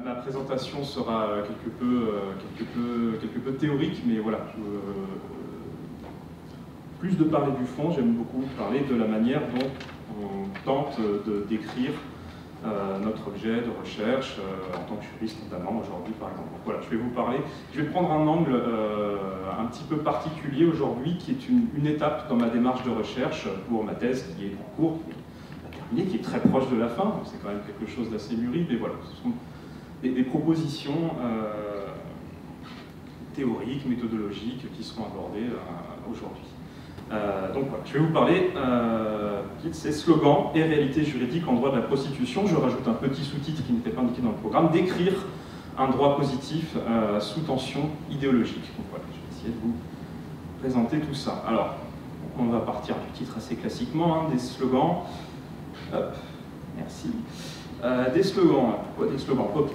Ma présentation sera quelque peu théorique, mais voilà. Plus de parler du fond, j'aime beaucoup parler de la manière dont on tente de décrire notre objet de recherche, en tant que juriste notamment aujourd'hui par exemple. Donc voilà, je vais prendre un angle un petit peu particulier aujourd'hui, qui est une étape dans ma démarche de recherche pour ma thèse qui est en cours, qui est très proche de la fin, donc c'est quand même quelque chose d'assez mûri, mais voilà, ce sont des propositions théoriques, méthodologiques qui seront abordées aujourd'hui. Donc voilà, je vais vous parler de ces slogans et réalités juridiques en droit de la prostitution. Je rajoute un petit sous-titre qui n'était pas indiqué dans le programme, décrire un droit positif sous tension idéologique. Donc voilà, je vais essayer de vous présenter tout ça. Alors, on va partir du titre assez classiquement, hein, des slogans. Hop, merci. Des slogans, hein. Pourquoi des slogans? Ok,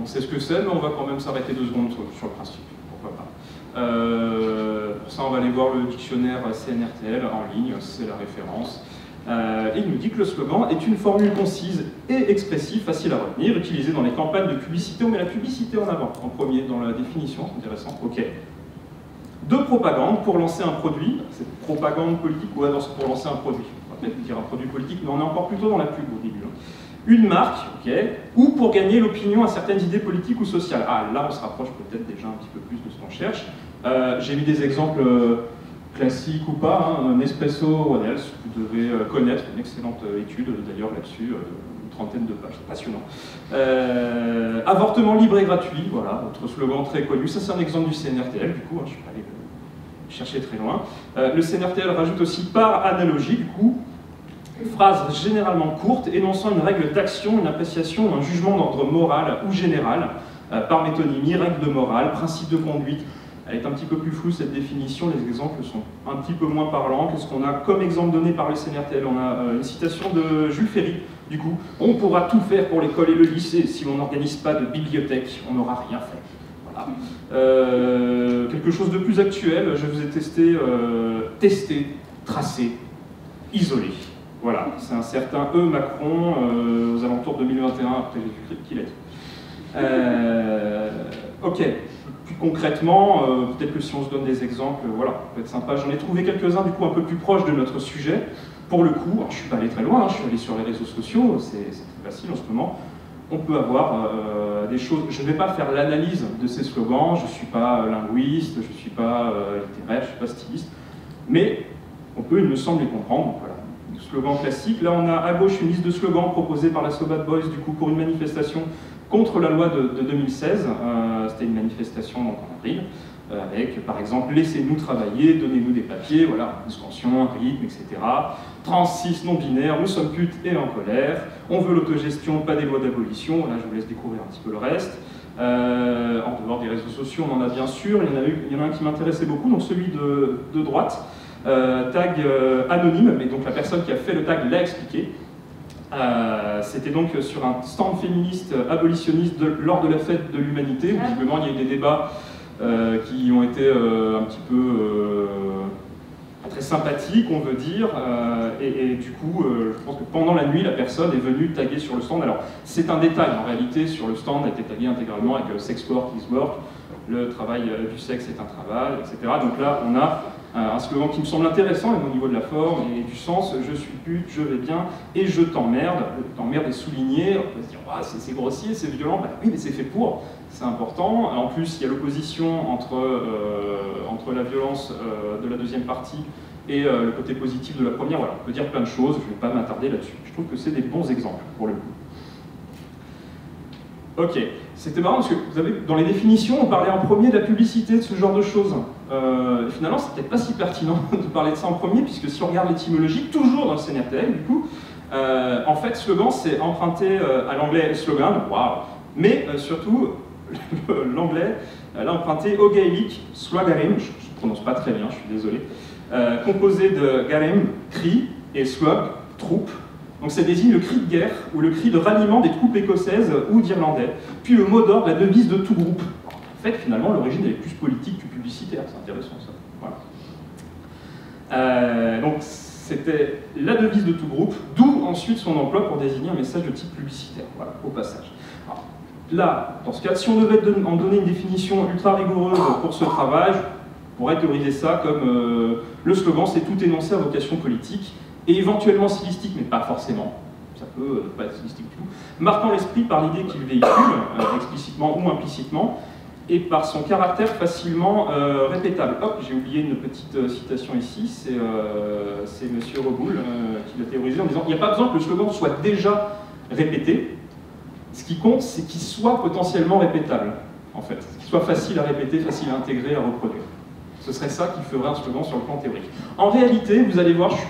on sait ce que c'est, mais on va quand même s'arrêter 2 secondes sur le principe. Pourquoi pas. Pour ça, on va aller voir le dictionnaire CNRTL en ligne, c'est la référence. Il nous dit que le slogan est une formule concise et expressive, facile à retenir, utilisée dans les campagnes de publicité. On met la publicité en avant, en premier, dans la définition, c'est intéressant. Ok. De propagande pour lancer un produit, c'est propagande politique ou pour lancer un produit. On va peut-être dire un produit politique, mais on est encore plutôt dans la pub au début. Une marque, ok, ou pour gagner l'opinion à certaines idées politiques ou sociales. Ah, là, on se rapproche peut-être déjà un petit peu plus de ce qu'on cherche. J'ai mis des exemples classiques ou pas. Hein. Nespresso, what else, vous devez connaître, une excellente étude d'ailleurs là-dessus, une 30aine de pages, c'est passionnant. Avortement libre et gratuit, voilà, autre slogan très connu. Ça, c'est un exemple du CNRTL, du coup, hein, je ne suis pas allé chercher très loin. Le CNRTL rajoute aussi par analogie, du coup, une phrase généralement courte, énonçant une règle d'action, une appréciation, un jugement d'ordre moral ou général, par métonymie, règle de morale, principe de conduite. Elle est un petit peu plus floue cette définition, les exemples sont un petit peu moins parlants. Qu'est-ce qu'on a comme exemple donné par le CNRTL? On a une citation de Jules Ferry, du coup. On pourra tout faire pour l'école et le lycée, si l'on n'organise pas de bibliothèque, on n'aura rien fait. Voilà. Quelque chose de plus actuel, je vous ai testé, tracé, isolé. Voilà, c'est un certain E. Macron, aux alentours de 2021, après Jésus-Christ, qu'il a dit. Ok, plus concrètement, peut-être que si on se donne des exemples, voilà, ça peut être sympa. J'en ai trouvé quelques-uns, du coup, un peu plus proches de notre sujet. Pour le coup, alors, je ne suis pas allé très loin, hein, je suis allé sur les réseaux sociaux, c'est très facile en ce moment. On peut avoir des choses... Je ne vais pas faire l'analyse de ces slogans, je ne suis pas linguiste, je ne suis pas littéraire, je ne suis pas styliste, mais on peut, il me semble, les comprendre. Donc, voilà. Slogan classique. Là, on a à gauche une liste de slogans proposés par la So Bad Boys, du coup, pour une manifestation contre la loi de 2016. C'était une manifestation donc, en avril, avec, par exemple, laissez-nous travailler, donnez-nous des papiers, voilà, suspension, rythme, etc. Trans, cis, non-binaire, nous sommes putes et en colère. On veut l'autogestion, pas des lois d'abolition. Là, je vous laisse découvrir un petit peu le reste. En dehors des réseaux sociaux, on en a bien sûr. Il y en a un qui m'intéressait beaucoup, donc celui de droite. Tag anonyme, mais donc la personne qui a fait le tag l'a expliqué. C'était donc sur un stand féministe abolitionniste lors de la fête de l'humanité, où visiblement il y a eu des débats qui ont été un petit peu très sympathiques, on veut dire, et du coup, je pense que pendant la nuit, la personne est venue taguer sur le stand. Alors, c'est un détail, en réalité, sur le stand a été tagué intégralement avec sex work is work, le travail du sexe est un travail, etc. Donc là, on a un slogan qui me semble intéressant, même au niveau de la forme et du sens. Je suis pute, je vais bien, et je t'emmerde. T'emmerde est souligné, on peut se dire, oh, c'est grossier, c'est violent. Bah, oui, mais c'est fait pour, c'est important. En plus, il y a l'opposition entre la violence de la deuxième partie et le côté positif de la première. Voilà, on peut dire plein de choses, je ne vais pas m'attarder là-dessus. Je trouve que c'est des bons exemples, pour le coup. Ok, c'était marrant parce que vous avez, dans les définitions, on parlait en premier de la publicité, de ce genre de choses. Finalement, c'est peut-être pas si pertinent de parler de ça en premier, puisque si on regarde l'étymologie, toujours dans le CNRTL, du coup, en fait, slogan, c'est emprunté à l'anglais slogan, waouh, mais surtout, l'anglais l'a emprunté au gaélique slagarim, je ne prononce pas très bien, je suis désolé, composé de garim, cri, et slog, troupe. Donc ça désigne le cri de guerre ou le cri de ralliement des troupes écossaises ou d'Irlandais, puis le mot d'ordre, la devise de tout groupe. En fait, finalement, l'origine elle est plus politique que publicitaire, c'est intéressant ça. Voilà. Donc c'était la devise de tout groupe, d'où ensuite son emploi pour désigner un message de type publicitaire, voilà, au passage. Alors, Là, dans ce cas, si on devait en donner une définition ultra rigoureuse pour ce travail, on pourrait théoriser ça comme le slogan, c'est tout énoncé à vocation politique, et éventuellement stylistique, mais pas forcément, ça peut pas être stylistique du tout, marquant l'esprit par l'idée qu'il véhicule, explicitement ou implicitement, et par son caractère facilement répétable. Hop, j'ai oublié une petite citation ici, c'est M. Reboul qui l'a théorisé en disant « Il n'y a pas besoin que le slogan soit déjà répété, ce qui compte, c'est qu'il soit potentiellement répétable, en fait, qu'il soit facile à répéter, facile à intégrer, à reproduire. Ce serait ça qui ferait un slogan sur le plan théorique. En réalité, vous allez voir, je suis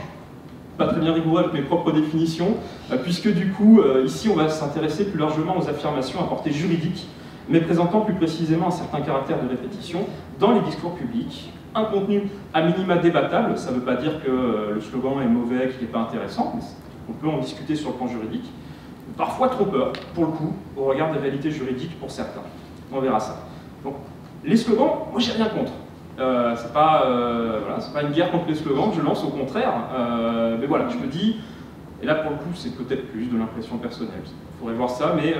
pas très bien rigoureux avec mes propres définitions, puisque du coup, ici, on va s'intéresser plus largement aux affirmations à portée juridique, mais présentant plus précisément un certain caractère de répétition dans les discours publics, un contenu à minima débattable, ça ne veut pas dire que le slogan est mauvais, qu'il n'est pas intéressant, mais on peut en discuter sur le plan juridique, parfois trompeur, pour le coup, au regard des réalités juridiques pour certains. On verra ça. Donc, les slogans, moi j'ai rien contre. C'est pas une guerre contre les slogans que je lance, au contraire. Mais voilà, je me dis, et là pour le coup c'est peut-être plus de l'impression personnelle, il faudrait voir ça, mais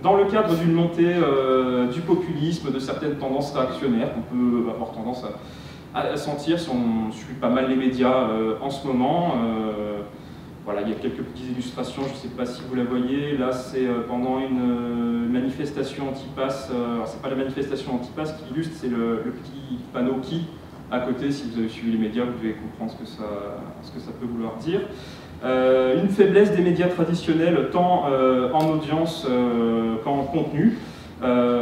dans le cadre d'une montée du populisme, de certaines tendances réactionnaires qu'on peut avoir tendance à sentir si on suit pas mal les médias en ce moment, voilà, il y a quelques petites illustrations, je ne sais pas si vous la voyez, là c'est pendant une manifestation anti-pass, alors c'est pas la manifestation anti-pass qui illustre, c'est le petit panneau qui, à côté, si vous avez suivi les médias, vous devez comprendre ce que ça peut vouloir dire. Une faiblesse des médias traditionnels, tant en audience qu'en contenu,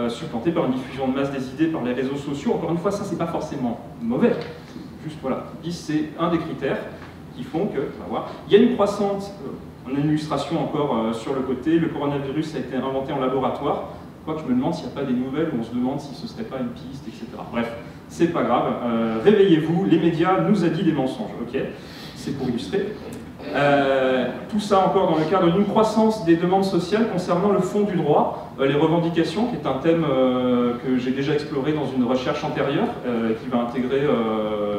supplantée par une diffusion de masse des idées par les réseaux sociaux. Encore une fois, ça c'est pas forcément mauvais, juste voilà, c'est un des critères qui font que, on va voir, il y a une croissance, on a une illustration encore sur le côté, le coronavirus a été inventé en laboratoire, quoique je me demande s'il n'y a pas des nouvelles où on se demande si ce ne serait pas une piste, etc. Bref, c'est pas grave, réveillez-vous, les médias nous a dit des mensonges, ok? C'est pour illustrer. Tout ça encore dans le cadre d'une croissance des demandes sociales concernant le fond du droit, les revendications, qui est un thème que j'ai déjà exploré dans une recherche antérieure, qui va intégrer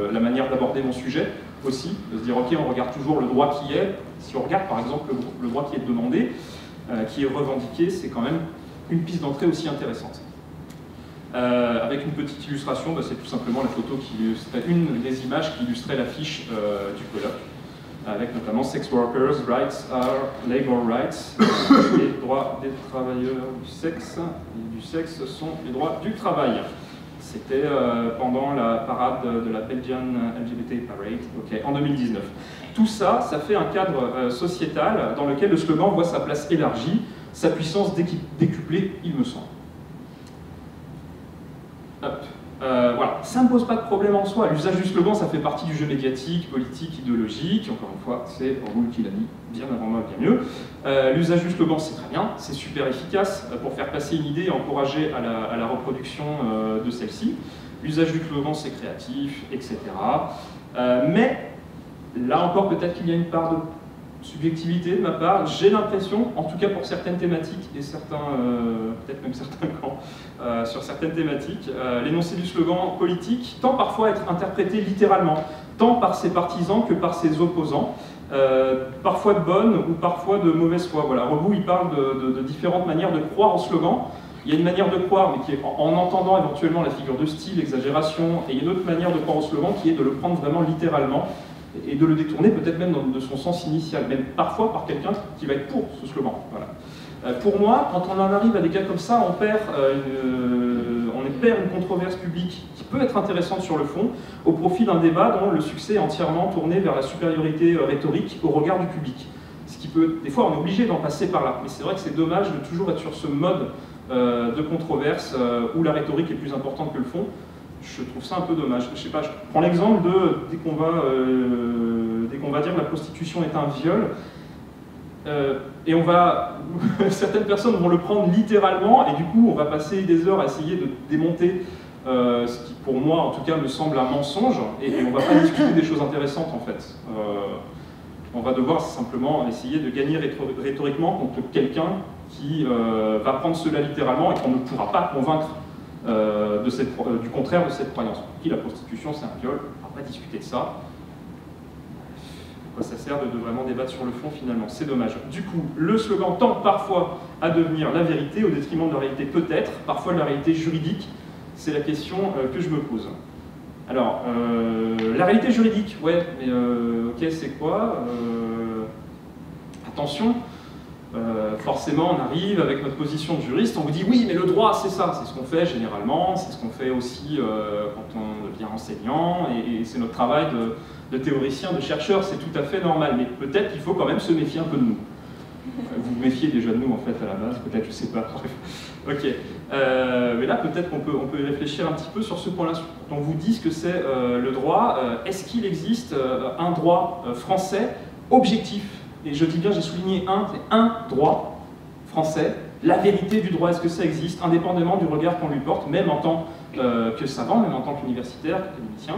la manière d'aborder mon sujet aussi, de se dire ok, on regarde toujours le droit qui est, si on regarde par exemple le droit qui est demandé, qui est revendiqué, c'est quand même une piste d'entrée aussi intéressante. Avec une petite illustration, bah, c'est tout simplement la photo qui illustrait une des images qui illustrait l'affiche du colloque, avec notamment Sex Workers, Rights are Labor Rights, les droits des travailleurs du sexe, et du sexe sont les droits du travail. C'était pendant la parade de la Belgian LGBT Parade, en 2019. Tout ça, ça fait un cadre sociétal dans lequel le slogan voit sa place élargie, sa puissance décuplée, il me semble. Hop. Voilà, ça ne pose pas de problème en soi. L'usage du slogan, ça fait partie du jeu médiatique, politique, idéologique. Encore une fois, c'est Reboul qui l'a dit, bien avant moi, bien mieux. L'usage du slogan, c'est très bien, c'est super efficace pour faire passer une idée et encourager à la reproduction de celle-ci. L'usage du slogan, c'est créatif, etc. Mais là encore, peut-être qu'il y a une part de subjectivité de ma part. J'ai l'impression, en tout cas pour certaines thématiques et certains, peut-être même certains camps, sur certaines thématiques, l'énoncé du slogan politique tend parfois à être interprété littéralement, tant par ses partisans que par ses opposants, parfois de bonne ou parfois de mauvaise foi. Voilà, Reboul, il parle de différentes manières de croire au slogan. Il y a une manière de croire, mais qui est en entendant éventuellement la figure de style, l'exagération, et il y a une autre manière de croire au slogan qui est de le prendre vraiment littéralement, et de le détourner peut-être même de son sens initial, même parfois par quelqu'un qui va être pour ce slogan. Voilà. Pour moi, quand on en arrive à des cas comme ça, on perd une controverse publique qui peut être intéressante sur le fond, au profit d'un débat dont le succès est entièrement tourné vers la supériorité rhétorique au regard du public. Ce qui peut, des fois on est obligé d'en passer par là, mais c'est vrai que c'est dommage de toujours être sur ce mode de controverse où la rhétorique est plus importante que le fond. Je trouve ça un peu dommage. Je sais pas, je prends l'exemple de dès qu'on va dire que la prostitution est un viol, et on va certaines personnes vont le prendre littéralement, et du coup on va passer des heures à essayer de démonter ce qui pour moi en tout cas me semble un mensonge, et on va pas discuter des choses intéressantes en fait. On va devoir simplement essayer de gagner rhétoriquement contre quelqu'un qui va prendre cela littéralement et qu'on ne pourra pas convaincre du contraire de cette croyance. Pour qui la prostitution c'est un viol, on ne va pas discuter de ça. quoi ça sert de vraiment débattre sur le fond finalement, c'est dommage. Du coup, le slogan tend parfois à devenir la vérité au détriment de la réalité peut-être, parfois de la réalité juridique, c'est la question que je me pose. Alors, la réalité juridique, ouais, mais ok, c'est quoi attention, forcément on arrive avec notre position de juriste, on vous dit oui mais le droit c'est ça, c'est ce qu'on fait généralement, c'est ce qu'on fait aussi quand on devient enseignant, et c'est notre travail de théoricien, de chercheur, c'est tout à fait normal, mais peut-être qu'il faut quand même se méfier un peu de nous. Vous vous méfiez déjà de nous en fait à la base, peut-être, je sais pas, bref. Ok, mais là peut-être qu'on peut y réfléchir un petit peu sur ce point-là, quand on vous dit ce que c'est le droit, est-ce qu'il existe un droit français objectif? Et je dis bien, j'ai souligné c'est un droit français, la vérité du droit, est-ce que ça existe, indépendamment du regard qu'on lui porte, même en tant que savant, même en tant qu'universitaire, qu'académicien.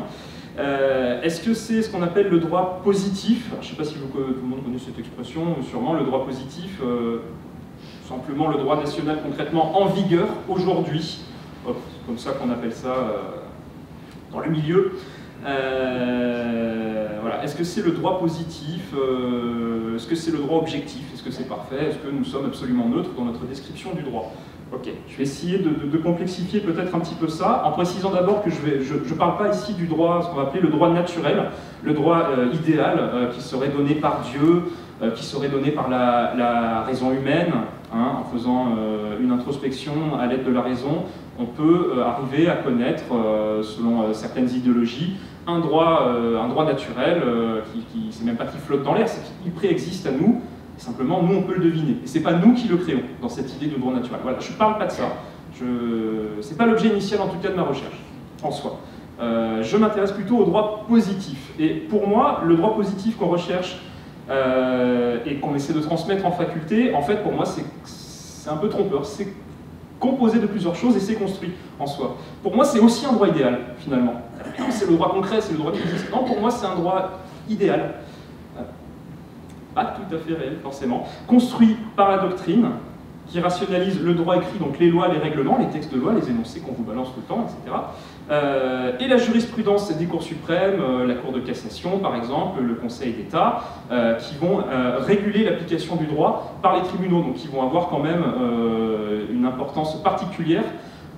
Est-ce que c'est ce qu'on appelle le droit positif? Alors, je ne sais pas si tout le monde connaît cette expression, sûrement le droit positif, simplement le droit national concrètement en vigueur aujourd'hui. C'est comme ça qu'on appelle ça dans le milieu. Voilà. Est-ce que c'est le droit positif? Est-ce que c'est le droit objectif? Est-ce que c'est parfait? Est-ce que nous sommes absolument neutres dans notre description du droit? Ok, je vais essayer de complexifier peut-être un petit peu ça, en précisant d'abord que je ne parle pas ici du droit, ce qu'on va appeler le droit naturel, le droit idéal, qui serait donné par Dieu, qui serait donné par la raison humaine, hein, en faisant une introspection à l'aide de la raison, on peut arriver à connaître, selon certaines idéologies, un droit naturel qui c'est même pas qui flotte dans l'air, c'est qu'il préexiste à nous. Simplement, nous, on peut le deviner. Et ce n'est pas nous qui le créons dans cette idée de droit naturel. Voilà, je ne parle pas de ça. Ce n'est pas l'objet initial, en tout cas, de ma recherche, en soi. Je m'intéresse plutôt au droit positif. Et pour moi, le droit positif qu'on recherche et qu'on essaie de transmettre en faculté, en fait, pour moi, c'est un peu trompeur. C'est composé de plusieurs choses et c'est construit en soi. Pour moi, c'est aussi un droit idéal, finalement. C'est le droit concret, c'est le droit qui existe. Non, pour moi, c'est un droit idéal. Pas tout à fait réel, forcément, construit par la doctrine, qui rationalise le droit écrit, donc les lois, les règlements, les textes de loi, les énoncés qu'on vous balance tout le temps, etc. Et la jurisprudence des cours suprêmes, la Cour de cassation, par exemple, le Conseil d'État, qui vont réguler l'application du droit par les tribunaux, donc qui vont avoir quand même une importance particulière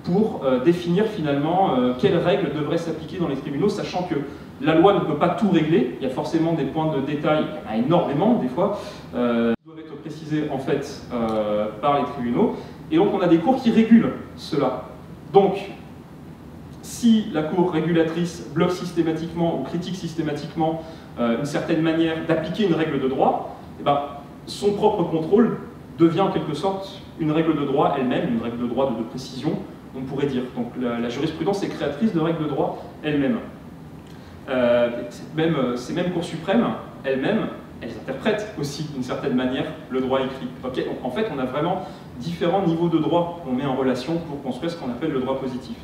pour définir finalement quelles règles devraient s'appliquer dans les tribunaux, sachant que la loi ne peut pas tout régler, il y a forcément des points de détail, il y en a énormément des fois, qui doivent être précisés en fait par les tribunaux, et donc on a des cours qui régulent cela. Donc, si la cour régulatrice bloque systématiquement ou critique systématiquement une certaine manière d'appliquer une règle de droit, eh ben, son propre contrôle devient en quelque sorte une règle de droit elle-même, une règle de droit de précision, on pourrait dire. Donc la jurisprudence est créatrice de règles de droit elle-même. Ces mêmes cours suprêmes, elles-mêmes, elles interprètent aussi d'une certaine manière le droit écrit. Okay, donc en fait, on a vraiment différents niveaux de droit qu'on met en relation pour construire ce qu'on appelle le droit positif.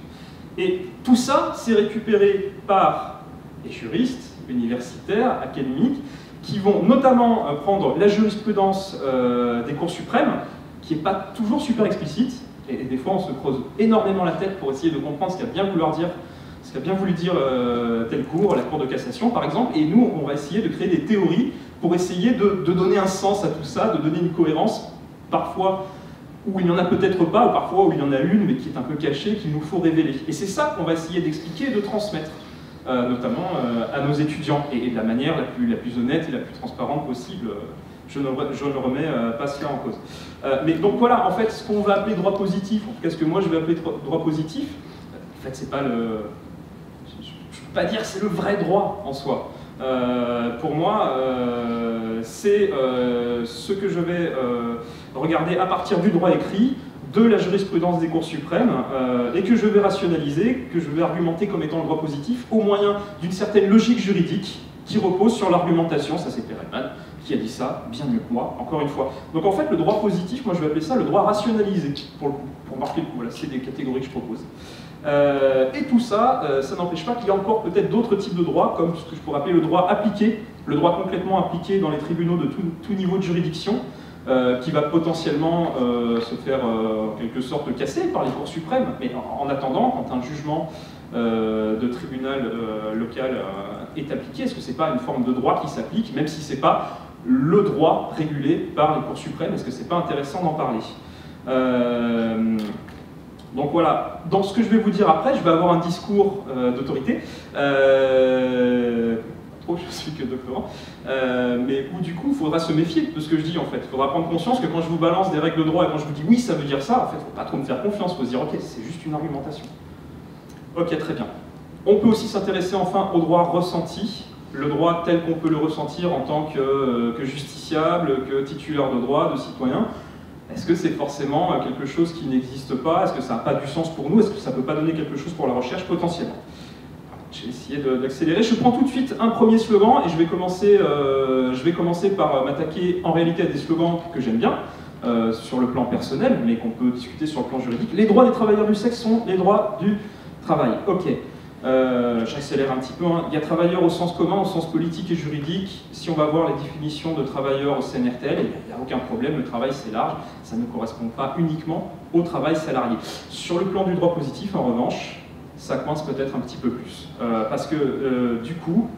Et tout ça, c'est récupéré par les juristes, universitaires, académiques, qui vont notamment prendre la jurisprudence des cours suprêmes, qui n'est pas toujours super explicite, et des fois on se creuse énormément la tête pour essayer de comprendre ce qu'a bien voulu dire tel cours, la Cour de cassation par exemple, et nous on va essayer de créer des théories pour essayer de donner un sens à tout ça, de donner une cohérence, parfois où il n'y en a peut-être pas, ou parfois où il y en a une, mais qui est un peu cachée, qu'il nous faut révéler. Et c'est ça qu'on va essayer d'expliquer et de transmettre, notamment à nos étudiants, et de la manière la plus honnête et la plus transparente possible. Je ne remets pas cela en cause. Mais donc voilà, en fait, ce qu'on va appeler droit positif, en tout cas ce que moi je vais appeler droit positif, en fait c'est pas le... Je ne peux pas dire que c'est le vrai droit en soi. Pour moi, c'est ce que je vais regarder à partir du droit écrit, de la jurisprudence des cours suprêmes, et que je vais rationaliser, que je vais argumenter comme étant le droit positif, au moyen d'une certaine logique juridique qui repose sur l'argumentation, ça c'est Perelman, qui a dit ça bien mieux que moi, encore une fois. Donc en fait, le droit positif, moi je vais appeler ça le droit rationalisé, pour marquer le coup, voilà, c'est des catégories que je propose. Et tout ça, ça n'empêche pas qu'il y a encore peut-être d'autres types de droits, comme ce que je pourrais appeler le droit appliqué, le droit complètement appliqué dans les tribunaux de tout niveau de juridiction, qui va potentiellement se faire en quelque sorte casser par les cours suprêmes. Mais en attendant, quand un jugement de tribunal local est appliqué? Est-ce que c'est pas une forme de droit qui s'applique, même si c'est pas le droit régulé par les cours suprêmes? Est-ce que c'est pas intéressant d'en parler? Donc voilà, dans ce que je vais vous dire après, je vais avoir un discours d'autorité. Je suis que doctorant, mais où du coup il faudra se méfier de ce que je dis en fait. Il faudra prendre conscience que quand je vous balance des règles de droit et quand je vous dis oui ça veut dire ça, en fait il ne faut pas trop me faire confiance, il faut se dire ok c'est juste une argumentation. Ok, très bien. On peut aussi s'intéresser enfin au droit ressenti, le droit tel qu'on peut le ressentir en tant que justiciable, que titulaire de droit, de citoyen. Est-ce que c'est forcément quelque chose qui n'existe pas? Est-ce que ça n'a pas du sens pour nous? Est-ce que ça ne peut pas donner quelque chose pour la recherche potentiellement? Je vais essayer d'accélérer. Je prends tout de suite un premier slogan et je vais commencer par m'attaquer en réalité à des slogans que j'aime bien, sur le plan personnel, mais qu'on peut discuter sur le plan juridique. Les droits des travailleurs du sexe sont les droits du travail. Ok, j'accélère un petit peu. Hein. Il y a travailleurs au sens commun, au sens politique et juridique. Si on va voir les définitions de travailleurs au CNRTL, il n'y a aucun problème, le travail c'est large, ça ne correspond pas uniquement au travail salarié. Sur le plan du droit positif, en revanche, ça coince peut-être un petit peu plus. Parce que du coup,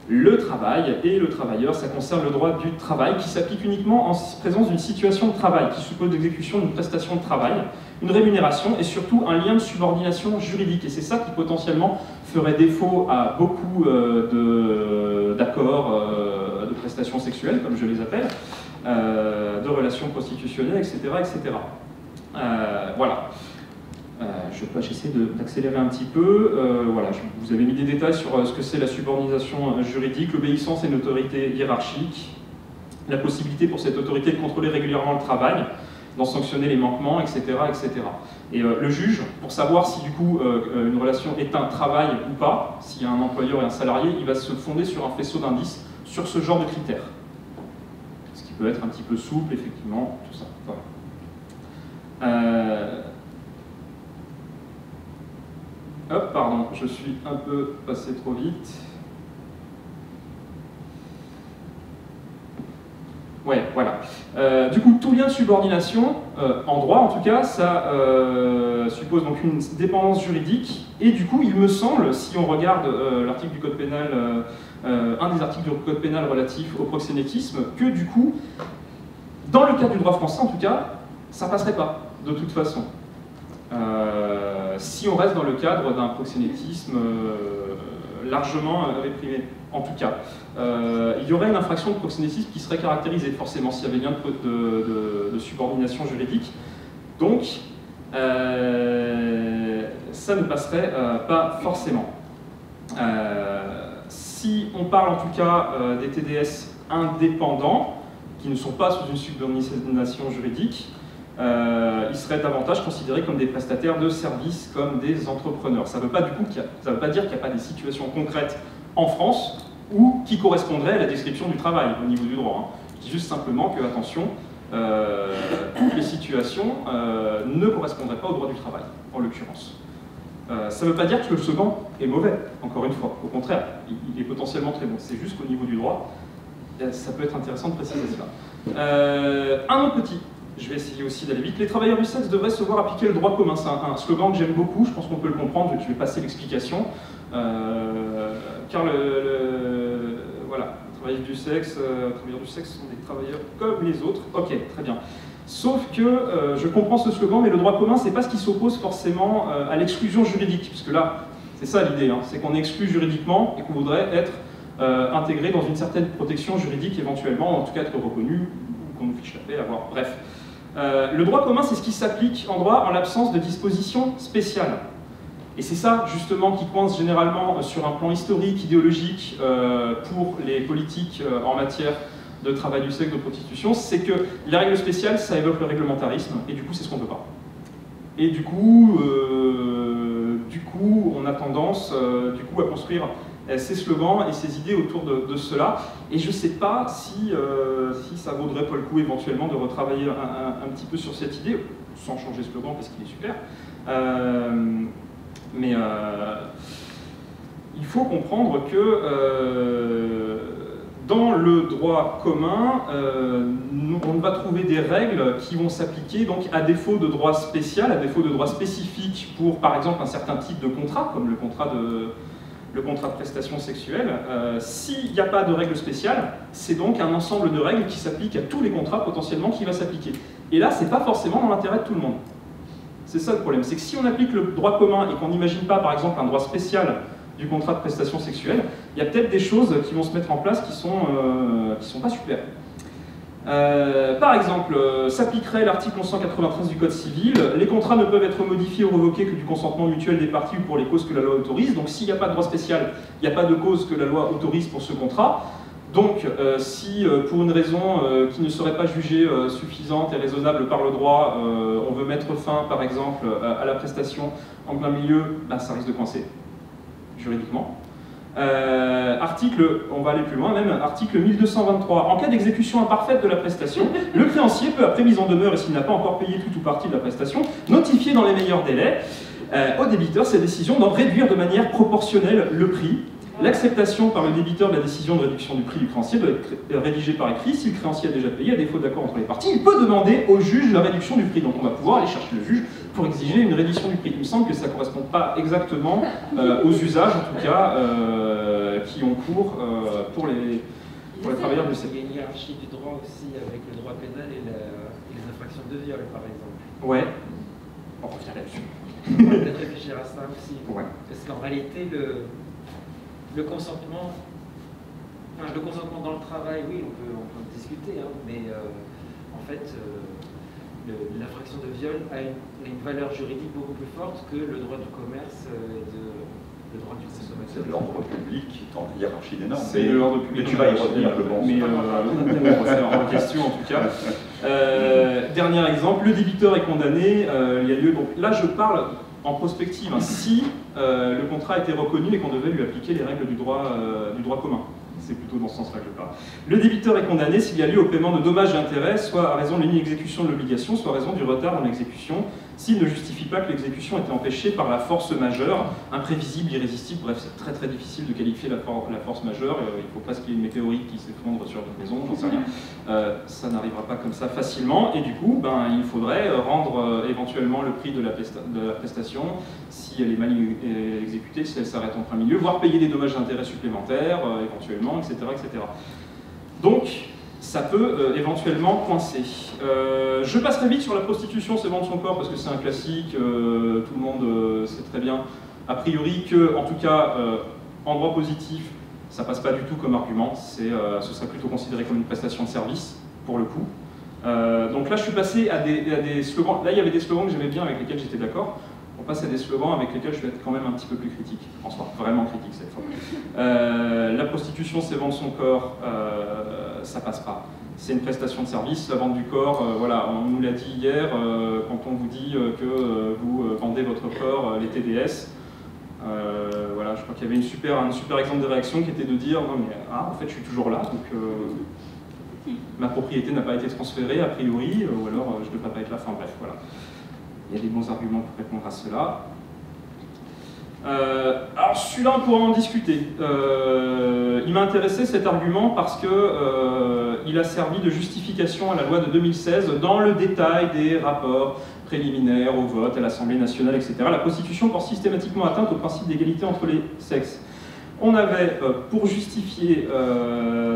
le travail et le travailleur, ça concerne le droit du travail qui s'applique uniquement en présence d'une situation de travail qui suppose l'exécution d'une prestation de travail, une rémunération et surtout un lien de subordination juridique. Et c'est ça qui potentiellement ferait défaut à beaucoup d'accords de prestations sexuelles, comme je les appelle, de relations prostitutionnelles, etc. etc. Voilà. J'essaie d'accélérer un petit peu. Voilà, vous avez mis des détails sur ce que c'est la subordination juridique, l'obéissance à une autorité hiérarchique, la possibilité pour cette autorité de contrôler régulièrement le travail, d'en sanctionner les manquements, etc. etc. Et le juge, pour savoir si du coup une relation est un travail ou pas, s'il y a un employeur et un salarié, il va se fonder sur un faisceau d'indices sur ce genre de critères. Ce qui peut être un petit peu souple, effectivement, tout ça. Voilà. Hop, pardon, je suis un peu passé trop vite. Ouais, voilà. Du coup, tout lien de subordination, en droit en tout cas, ça suppose donc une dépendance juridique. Et du coup, il me semble, si on regarde l'article du Code pénal, un des articles du Code pénal relatif au proxénétisme, que du coup, dans le cadre du droit français en tout cas, ça passerait pas, de toute façon. Si on reste dans le cadre d'un proxénétisme largement réprimé, en tout cas. Il y aurait une infraction de proxénétisme qui serait caractérisée forcément s'il y avait bien de subordination juridique. Donc, ça ne passerait pas forcément. Si on parle en tout cas des TDS indépendants, qui ne sont pas sous une subordination juridique, ils seraient davantage considérés comme des prestataires de services, comme des entrepreneurs. Ça ne veut pas, dire qu'il n'y a pas des situations concrètes en France ou qui correspondraient à la description du travail au niveau du droit. Hein. Je dis juste simplement que, attention, toutes les situations ne correspondraient pas au droit du travail, en l'occurrence. Ça ne veut pas dire que le second est mauvais, encore une fois. Au contraire, il est potentiellement très bon. C'est juste qu'au niveau du droit, ça peut être intéressant de préciser cela. Un autre petit. Je vais essayer aussi d'aller vite. Les travailleurs du sexe devraient se voir appliquer le droit commun. C'est un slogan que j'aime beaucoup, je pense qu'on peut le comprendre, je vais passer l'explication. Car voilà, les travailleurs du sexe sont des travailleurs comme les autres. Ok, très bien. Sauf que je comprends ce slogan, mais le droit commun, c'est pas ce qui s'oppose forcément à l'exclusion juridique. Puisque là, c'est ça l'idée, hein, c'est qu'on exclut juridiquement et qu'on voudrait être intégré dans une certaine protection juridique éventuellement, en tout cas être reconnu, ou qu'on nous fiche la paix, à voir. Bref. Le droit commun, c'est ce qui s'applique en droit en l'absence de dispositions spéciales. Et c'est ça, justement, qui coince généralement sur un plan historique, idéologique, pour les politiques en matière de travail du sexe, de prostitution, c'est que les règles spéciales, ça évoque le réglementarisme, et du coup, c'est ce qu'on ne veut pas. Et du coup, on a tendance à construire ces slogans et ces idées autour de cela. Et je ne sais pas si ça vaudrait pas le coup éventuellement de retravailler un petit peu sur cette idée, sans changer ce slogan parce qu'il est super. Mais il faut comprendre que dans le droit commun, on va trouver des règles qui vont s'appliquer donc à défaut de droit spécial, à défaut de droit spécifique pour, par exemple, un certain type de contrat, comme le contrat de prestation sexuelle. S'il n'y a pas de règle spéciale, c'est donc un ensemble de règles qui s'appliquent à tous les contrats potentiellement qui va s'appliquer. Et là, c'est pas forcément dans l'intérêt de tout le monde. C'est ça le problème, c'est que si on applique le droit commun et qu'on n'imagine pas, par exemple, un droit spécial du contrat de prestation sexuelle, il y a peut-être des choses qui vont se mettre en place qui sont pas super. Par exemple, s'appliquerait l'article 1193 du Code civil, les contrats ne peuvent être modifiés ou revoqués que du consentement mutuel des parties ou pour les causes que la loi autorise. Donc s'il n'y a pas de droit spécial, il n'y a pas de cause que la loi autorise pour ce contrat. Donc si pour une raison qui ne serait pas jugée suffisante et raisonnable par le droit, on veut mettre fin par exemple à la prestation en plein milieu, bah, ça risque de coincer juridiquement. On va aller plus loin même, article 1223. En cas d'exécution imparfaite de la prestation, le créancier peut, après mise en demeure et s'il n'a pas encore payé tout ou partie de la prestation, notifier dans les meilleurs délais au débiteur sa décision d'en réduire de manière proportionnelle le prix. L'acceptation par le débiteur de la décision de réduction du prix du créancier doit être rédigée par écrit. Si le créancier a déjà payé, à défaut d'accord entre les parties, il peut demander au juge la réduction du prix. Donc on va pouvoir aller chercher le juge pour exiger une réduction du prix. Il me semble que ça ne correspond pas exactement aux usages, en tout cas, qui ont cours pour les travailleurs du secteur. Il y a une hiérarchie du droit aussi avec le droit pénal et les infractions de viol, par exemple. Ouais, on revient là-dessus. On va peut-être réfléchir à ça aussi. Ouais. Parce qu'en réalité, le consentement dans le travail, oui, on peut en discuter, hein, mais en fait, l'infraction de viol a une valeur juridique beaucoup plus forte que le droit du commerce et le droit du consommateur. C'est l'ordre public qui est en hiérarchie des normes. C'est de l'ordre public. Mais tu vas y revenir, je pense. Mais c'est en question en tout cas. Dernier exemple, le débiteur est condamné, il y a lieu. Donc là, je parle en prospective, hein, si le contrat a été reconnu et qu'on devait lui appliquer les règles du droit commun. C'est plutôt dans ce sens-là que je parle. Le débiteur est condamné s'il y a lieu au paiement de dommages et intérêts, soit à raison de l'inexécution de l'obligation, soit à raison du retard dans l'exécution, s'il ne justifie pas que l'exécution était empêchée par la force majeure, imprévisible, irrésistible. Bref, c'est très très difficile de qualifier la force majeure. Il ne faut pas qu'il y ait une météorite qui s'effondre sur votre maison, j'en sais rien. Ça n'arrivera pas comme ça facilement, et du coup, il faudrait rendre éventuellement le prix de la prestation si elle est mal exécutée, si elle s'arrête en plein milieu, voire payer des dommages d'intérêt supplémentaires, éventuellement, etc., etc. Donc, ça peut éventuellement coincer. Je passerai vite sur la prostitution, c'est vendre son corps, parce que c'est un classique, tout le monde sait très bien, a priori que, en tout cas, en droit positif, ça passe pas du tout comme argument, ce serait plutôt considéré comme une prestation de service, pour le coup. Donc là, je suis passé à des slogans, là il y avait des slogans que j'aimais bien, avec lesquels j'étais d'accord. On passe à des slogans avec lesquels je vais être quand même un petit peu plus critique, François, vraiment critique cette fois. La prostitution, c'est vendre son corps, ça passe pas. C'est une prestation de service, la vente du corps, voilà, on nous l'a dit hier, quand on vous dit que vous vendez votre corps, les TDS, voilà, je crois qu'il y avait un super exemple de réaction qui était de dire, non mais en fait je suis toujours là, donc ma propriété n'a pas été transférée a priori, ou alors je ne devrais pas être là, enfin bref, voilà. Il y a des bons arguments pour répondre à cela. Alors celui-là, on pourra en discuter. Il m'a intéressé cet argument parce que il a servi de justification à la loi de 2016 dans le détail des rapports préliminaires au vote à l'Assemblée nationale, etc. La prostitution porte systématiquement atteinte au principe d'égalité entre les sexes. On avait, pour justifier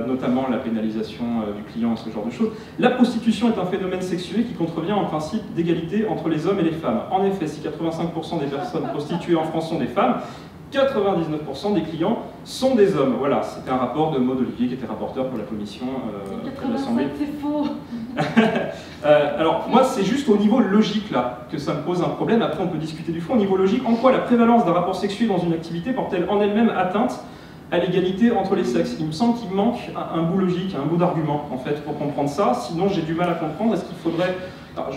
notamment la pénalisation du client et ce genre de choses, la prostitution est un phénomène sexuel qui contrevient au principe d'égalité entre les hommes et les femmes. En effet, si 85% des personnes prostituées en France sont des femmes, 99% des clients sont des hommes. Voilà, c'était un rapport de Maud Olivier qui était rapporteur pour la commission de l'Assemblée. C'est faux. Alors moi c'est juste au niveau logique là que ça me pose un problème, après on peut discuter du fond. Au niveau logique, en quoi la prévalence d'un rapport sexuel dans une activité porte-t-elle en elle-même atteinte à l'égalité entre les sexes? Il me semble qu'il manque un bout logique, un bout d'argument en fait pour comprendre ça, sinon j'ai du mal à comprendre. Est-ce qu'il faudrait... Alors,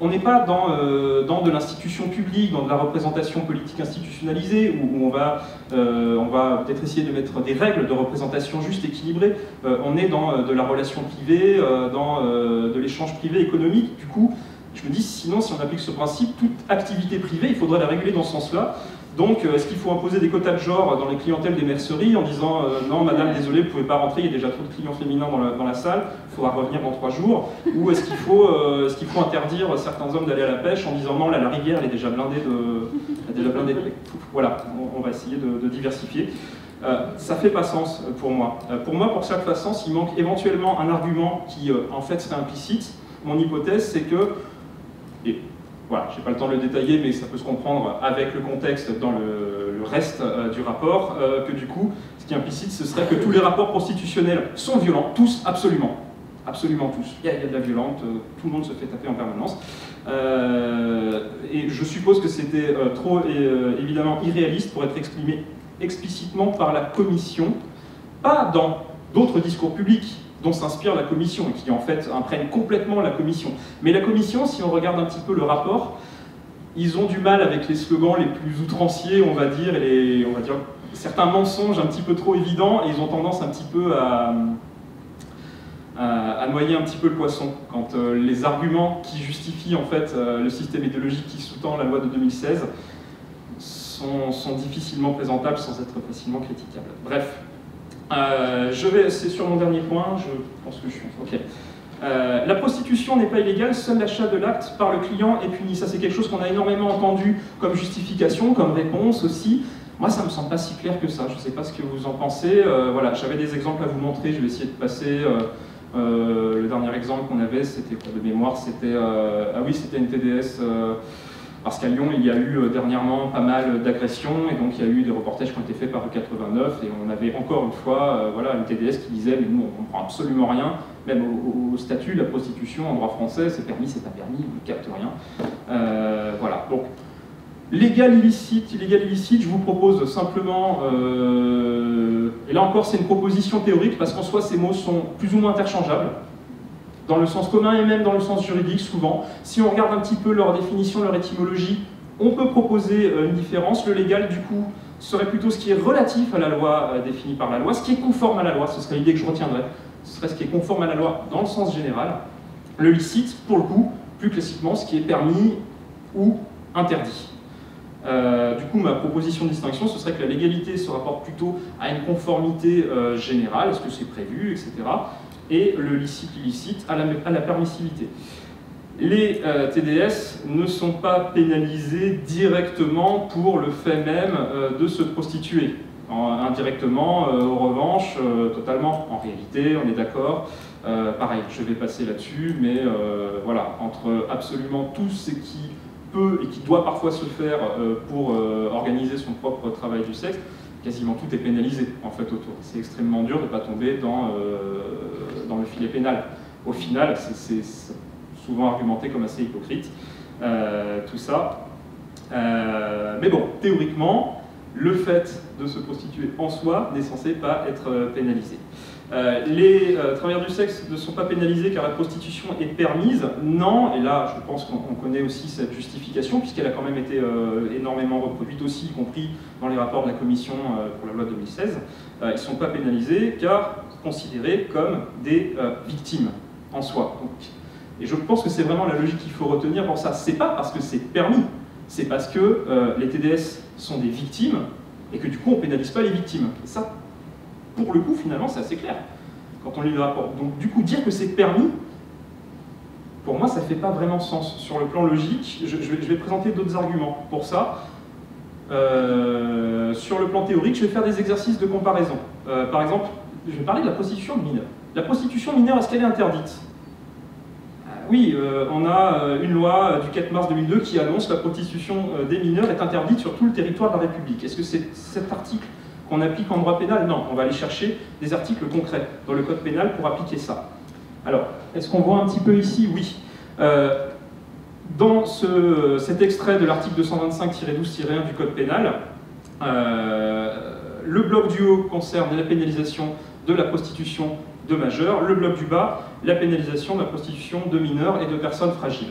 on n'est pas dans de l'institution publique, dans de la représentation politique institutionnalisée, où on va peut-être essayer de mettre des règles de représentation juste équilibrées. On est dans de la relation privée, dans de l'échange privé économique. Du coup, je me dis, sinon, si on applique ce principe, toute activité privée, il faudrait la réguler dans ce sens-là. Donc, est-ce qu'il faut imposer des quotas de genre dans les clientèles des merceries en disant non, madame, désolé, vous ne pouvez pas rentrer, il y a déjà trop de clients féminins dans la salle, il faudra revenir dans 3 jours. Ou est-ce qu'il faut interdire certains hommes d'aller à la pêche en disant non, là, la rivière, elle est déjà blindée de... Voilà, on va essayer de diversifier. Ça fait pas sens pour moi. Pour que ça fasse sens, il manque éventuellement un argument qui, en fait, serait implicite. Mon hypothèse, c'est que... Voilà, je n'ai pas le temps de le détailler, mais ça peut se comprendre avec le contexte dans le reste du rapport, que du coup, ce qui est implicite, ce serait que tous les rapports prostitutionnels sont violents, tous, absolument. Absolument tous. Il y a de la violence, tout le monde se fait taper en permanence. Et je suppose que c'était trop, évidemment, irréaliste pour être exprimé explicitement par la Commission, pas dans d'autres discours publics dont s'inspire la Commission et qui en fait imprègne complètement la Commission. Mais la Commission, si on regarde un petit peu le rapport, ils ont du mal avec les slogans les plus outranciers, on va dire, et certains mensonges un petit peu trop évidents, et ils ont tendance un petit peu à noyer un petit peu le poisson, quand les arguments qui justifient en fait le système idéologique qui sous-tend la loi de 2016 sont difficilement présentables sans être facilement critiquables. Bref. C'est sur mon dernier point, je pense que je suis... Ok. La prostitution n'est pas illégale, seul l'achat de l'acte par le client est puni. Ça, c'est quelque chose qu'on a énormément entendu comme justification, comme réponse aussi. Moi, ça me semble pas si clair que ça. Je ne sais pas ce que vous en pensez. Voilà, j'avais des exemples à vous montrer. Je vais essayer de passer. Le dernier exemple qu'on avait, c'était quoi de mémoire? C'était c'était une TDS. Parce qu'à Lyon, il y a eu dernièrement pas mal d'agressions, et donc il y a eu des reportages qui ont été faits par E89, et on avait encore une fois une TDS qui disait « mais nous, on ne comprend absolument rien, même au statut, la prostitution en droit français, c'est permis, c'est pas permis, on ne capte rien. » Voilà, donc légal, illicite, je vous propose simplement, et là encore c'est une proposition théorique, parce qu'en soi ces mots sont plus ou moins interchangeables, dans le sens commun et même dans le sens juridique, souvent. Si on regarde un petit peu leur définition, leur étymologie, on peut proposer une différence. Le légal, du coup, serait plutôt ce qui est relatif à la loi définie par la loi, ce qui est conforme à la loi, ce serait l'idée que je retiendrai, ce serait ce qui est conforme à la loi dans le sens général. Le licite, pour le coup, plus classiquement, ce qui est permis ou interdit. Du coup, ma proposition de distinction, ce serait que la légalité se rapporte plutôt à une conformité générale, est-ce que c'est prévu, etc., et le licite-illicite à la permissivité. Les TDS ne sont pas pénalisés directement pour le fait même de se prostituer. Indirectement, en revanche, totalement. En réalité, on est d'accord. Pareil, je vais passer là-dessus, mais voilà, entre absolument tout ce qui peut et qui doit parfois se faire pour organiser son propre travail du sexe, quasiment tout est pénalisé en fait autour. C'est extrêmement dur de ne pas tomber dans le filet pénal. Au final, c'est souvent argumenté comme assez hypocrite, tout ça. Mais bon, théoriquement, le fait de se prostituer en soi n'est censé pas être pénalisé. Les travailleurs du sexe ne sont pas pénalisés car la prostitution est permise. Non, et là je pense qu'on connaît aussi cette justification puisqu'elle a quand même été énormément reproduite aussi, y compris dans les rapports de la Commission pour la loi de 2016. Ils ne sont pas pénalisés car considérés comme des victimes en soi. Donc, et je pense que c'est vraiment la logique qu'il faut retenir pour ça. C'est pas parce que c'est permis, c'est parce que les TDS sont des victimes et que du coup on ne pénalise pas les victimes. Et ça, pour le coup, finalement, c'est assez clair quand on lit le rapport. Donc, du coup, dire que c'est permis, pour moi, ça ne fait pas vraiment sens. Sur le plan logique, je vais présenter d'autres arguments pour ça. Sur le plan théorique, je vais faire des exercices de comparaison. Par exemple, je vais parler de la prostitution de mineurs. La prostitution mineure, est-ce qu'elle est interdite? Oui, on a une loi du 4 mars 2002 qui annonce que la prostitution des mineurs est interdite sur tout le territoire de la République. Est-ce que c'est cet article qu'on applique en droit pénal? Non, on va aller chercher des articles concrets dans le code pénal pour appliquer ça. Alors, est-ce qu'on voit un petit peu ici? Oui. Dans cet extrait de l'article 225-12-1 du code pénal, le bloc du haut concerne la pénalisation de la prostitution de majeurs, le bloc du bas, la pénalisation de la prostitution de mineurs et de personnes fragiles.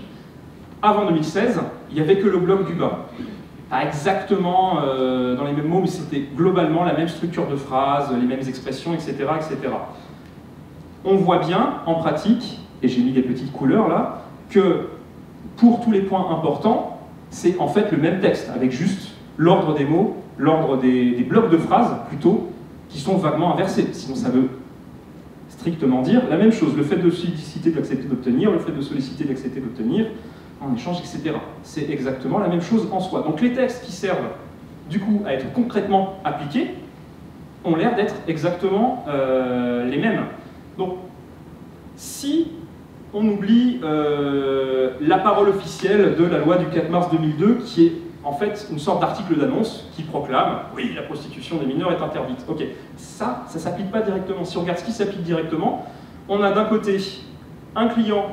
Avant 2016, il n'y avait que le bloc du bas. Pas exactement dans les mêmes mots, mais c'était globalement la même structure de phrase, les mêmes expressions, etc., etc. On voit bien, en pratique, et j'ai mis des petites couleurs là, que pour tous les points importants, c'est en fait le même texte, avec juste l'ordre des mots, l'ordre des blocs de phrases, plutôt, qui sont vaguement inversés. Sinon, ça veut strictement dire la même chose. Le fait de solliciter, d'accepter, d'obtenir, le fait de solliciter, d'accepter, d'obtenir, en échange, etc. C'est exactement la même chose en soi. Donc les textes qui servent, du coup, à être concrètement appliqués, ont l'air d'être exactement les mêmes. Donc, si on oublie la parole officielle de la loi du 4 mars 2002, qui est en fait une sorte d'article d'annonce qui proclame « Oui, la prostitution des mineurs est interdite ». Ok, ça ne s'applique pas directement. Si on regarde ce qui s'applique directement, on a d'un côté un client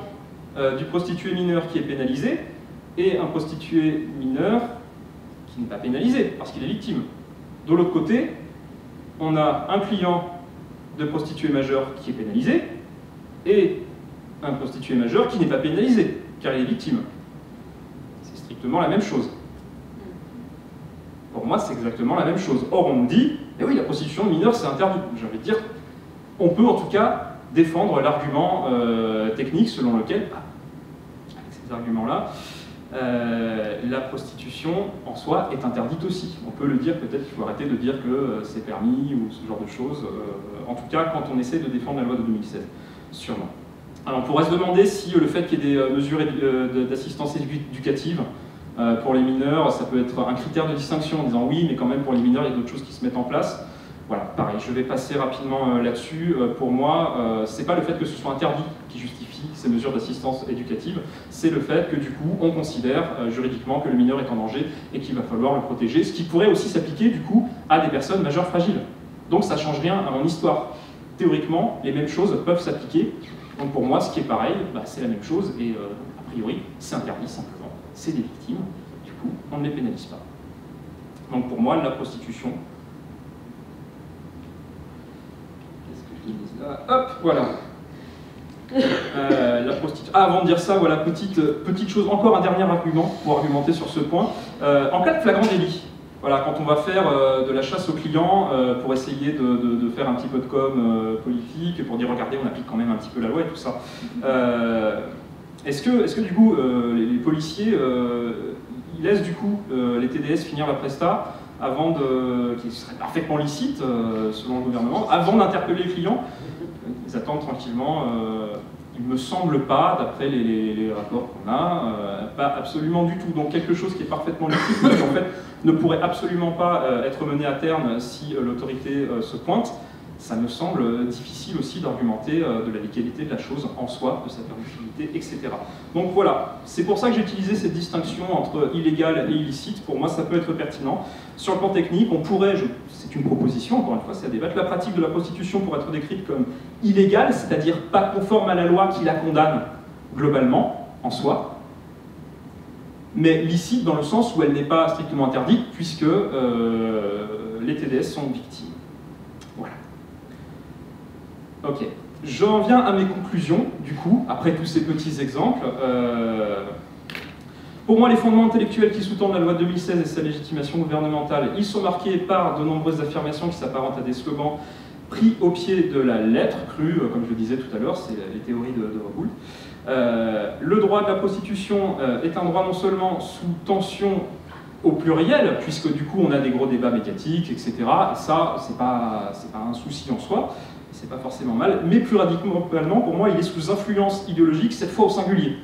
du prostitué mineur qui est pénalisé et un prostitué mineur qui n'est pas pénalisé parce qu'il est victime. De l'autre côté, on a un client de prostituée majeure qui est pénalisé et un prostitué majeur qui n'est pas pénalisé, car il est victime. C'est strictement la même chose. Pour moi, c'est exactement la même chose. Or, on me dit, eh oui, la prostitution mineure, c'est interdit. J'ai envie de dire, on peut en tout cas défendre l'argument technique selon lequel, avec ces arguments-là, la prostitution en soi est interdite aussi. On peut le dire, peut-être qu'il faut arrêter de dire que c'est permis ou ce genre de choses, en tout cas quand on essaie de défendre la loi de 2016, sûrement. Alors on pourrait se demander si le fait qu'il y ait des mesures d'assistance éducative pour les mineurs, ça peut être un critère de distinction en disant oui, mais quand même pour les mineurs il y a d'autres choses qui se mettent en place. Voilà, pareil, je vais passer rapidement là-dessus. Pour moi, c'est pas le fait que ce soit interdit qui justifie ces mesures d'assistance éducative, c'est le fait que du coup, on considère juridiquement que le mineur est en danger et qu'il va falloir le protéger, ce qui pourrait aussi s'appliquer du coup à des personnes majeures fragiles. Donc ça change rien à mon histoire. Théoriquement, les mêmes choses peuvent s'appliquer. Donc pour moi, ce qui est pareil, c'est la même chose et a priori, c'est interdit simplement. C'est des victimes, du coup, on ne les pénalise pas. Donc pour moi, la prostitution... Hop, voilà. La prostitution. Ah, avant de dire ça, voilà, petite chose, encore un dernier argument pour argumenter sur ce point. En cas de flagrant délit, voilà, quand on va faire de la chasse aux clients pour essayer de faire un petit peu de com politique, pour dire regardez, on applique quand même un petit peu la loi et tout ça. Est-ce que du coup, les policiers, ils laissent du coup les TDS finir la presta avant qui serait parfaitement licite selon le gouvernement, avant d'interpeller le client? Ils attendent tranquillement. Il ne me semble pas, d'après les rapports qu'on a, pas absolument du tout. Donc quelque chose qui est parfaitement licite, mais qui en fait ne pourrait absolument pas être mené à terme si l'autorité se pointe. Ça me semble difficile aussi d'argumenter de la légalité de la chose en soi, de sa permissibilité, etc. Donc voilà, c'est pour ça que j'ai utilisé cette distinction entre illégal et illicite. Pour moi, ça peut être pertinent. Sur le plan technique, on pourrait, c'est une proposition, encore une fois, c'est à débattre, la pratique de la prostitution pourrait être décrite comme illégale, c'est-à-dire pas conforme à la loi qui la condamne globalement, en soi, mais licite dans le sens où elle n'est pas strictement interdite, puisque les TDS sont victimes. Voilà. Ok, j'en viens à mes conclusions, du coup, après tous ces petits exemples. Pour moi, les fondements intellectuels qui sous-tendent la loi de 2016 et sa légitimation gouvernementale, ils sont marqués par de nombreuses affirmations qui s'apparentent à des slogans pris au pied de la lettre, crue, comme je le disais tout à l'heure, c'est les théories de Raoult. Le droit de la prostitution est un droit non seulement sous tension au pluriel, puisque du coup on a des gros débats médiatiques, etc. Et ça, c'est pas un souci en soi, c'est pas forcément mal, mais plus radicalement, pour moi, il est sous influence idéologique, cette fois au singulier.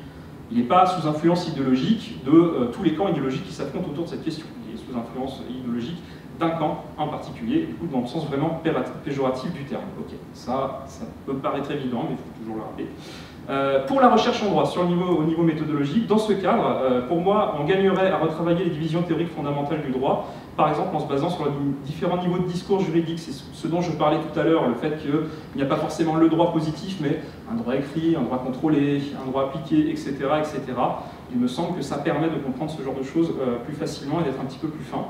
Il n'est pas sous influence idéologique de tous les camps idéologiques qui s'affrontent autour de cette question. Il est sous influence idéologique d'un camp en particulier, du coup dans le sens vraiment péjoratif du terme. Ok, ça peut paraître évident, mais il faut toujours le rappeler. Pour la recherche en droit, au niveau méthodologique, dans ce cadre, pour moi, on gagnerait à retravailler les divisions théoriques fondamentales du droit, par exemple en se basant sur les différents niveaux de discours juridique. C'est ce dont je parlais tout à l'heure, le fait qu'il n'y a pas forcément le droit positif, mais un droit écrit, un droit contrôlé, un droit appliqué, etc., etc. Il me semble que ça permet de comprendre ce genre de choses plus facilement et d'être un petit peu plus fin.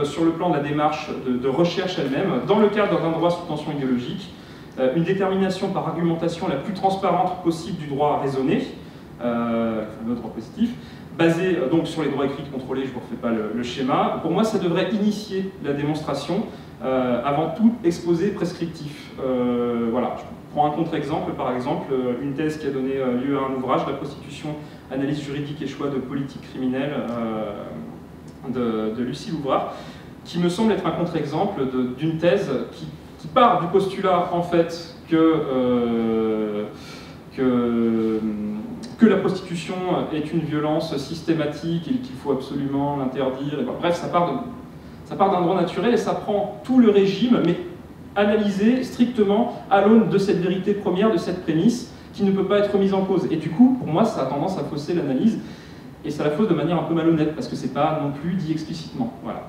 Sur le plan de la démarche de recherche elle-même, dans le cadre d'un droit sous tension idéologique, une détermination par argumentation la plus transparente possible du droit raisonné, le droit positif, basé donc sur les droits écrits contrôlés, je ne vous refais pas le schéma. Pour moi, ça devrait initier la démonstration, avant tout exposé prescriptif. Voilà, je prends un contre-exemple, par exemple, une thèse qui a donné lieu à un ouvrage, La prostitution, analyse juridique et choix de politique criminelle, de Lucie Louvrard, qui me semble être un contre-exemple d'une thèse qui part du postulat en fait que la prostitution est une violence systématique et qu'il faut absolument l'interdire. Bref, ça part d'un droit naturel et ça prend tout le régime, mais analysé strictement à l'aune de cette vérité première, de cette prémisse, qui ne peut pas être mise en cause. Et du coup, pour moi, ça a tendance à fausser l'analyse, et ça la fausse de manière un peu malhonnête, parce que c'est pas non plus dit explicitement. Voilà.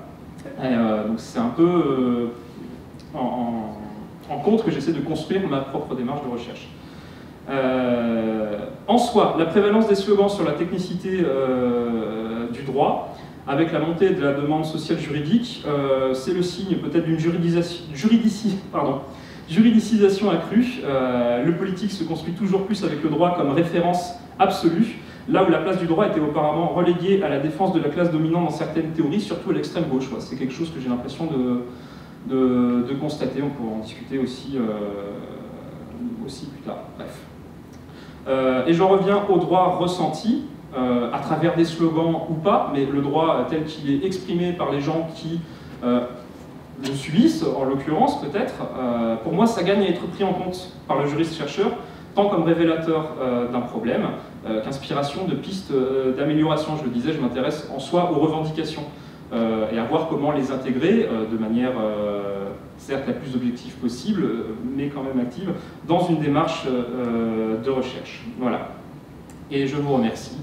Donc c'est un peu en contre que j'essaie de construire ma propre démarche de recherche. En soi, la prévalence des slogans sur la technicité du droit, avec la montée de la demande sociale juridique, c'est le signe peut-être d'une juridicisation accrue. Le politique se construit toujours plus avec le droit comme référence absolue, là où la place du droit était auparavant reléguée à la défense de la classe dominante dans certaines théories, surtout à l'extrême gauche. C'est quelque chose que j'ai l'impression de constater. On pourra en discuter aussi plus tard. Bref. Et j'en reviens au droit ressenti, à travers des slogans ou pas, mais le droit tel qu'il est exprimé par les gens qui le subissent, en l'occurrence peut-être, pour moi ça gagne à être pris en compte par le juriste-chercheur, tant comme révélateur d'un problème qu'inspiration de pistes d'amélioration. Je le disais, je m'intéresse en soi aux revendications et à voir comment les intégrer de manière certes la plus objective possible, mais quand même active, dans une démarche de recherche. Voilà. Et je vous remercie.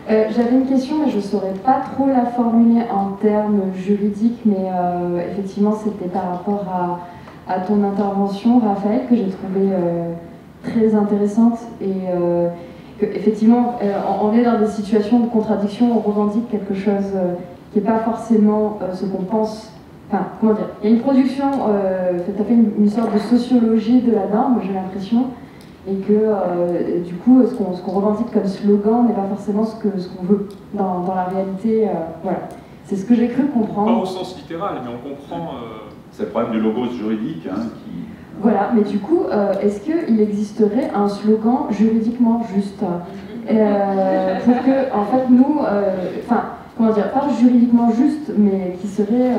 J'avais une question, mais je ne saurais pas trop la formuler en termes juridiques, mais effectivement, c'était par rapport à ton intervention, Raphaël, que j'ai trouvée très intéressante. Et effectivement, on est dans des situations de contradiction, on revendique quelque chose qui n'est pas forcément ce qu'on pense. Enfin, comment dire, il y a une production, tu as fait une sorte de sociologie de la norme, j'ai l'impression. Et que du coup, ce qu'on revendique comme slogan n'est pas forcément ce qu'on veut dans la réalité. Voilà. C'est ce que j'ai cru comprendre. Pas au sens littéral, mais on comprend... C'est le problème du logos juridique. Qui... Voilà, mais du coup, est-ce qu'il existerait un slogan juridiquement juste pour que, en fait, nous... Enfin, comment dire, pas juridiquement juste, mais qui serait...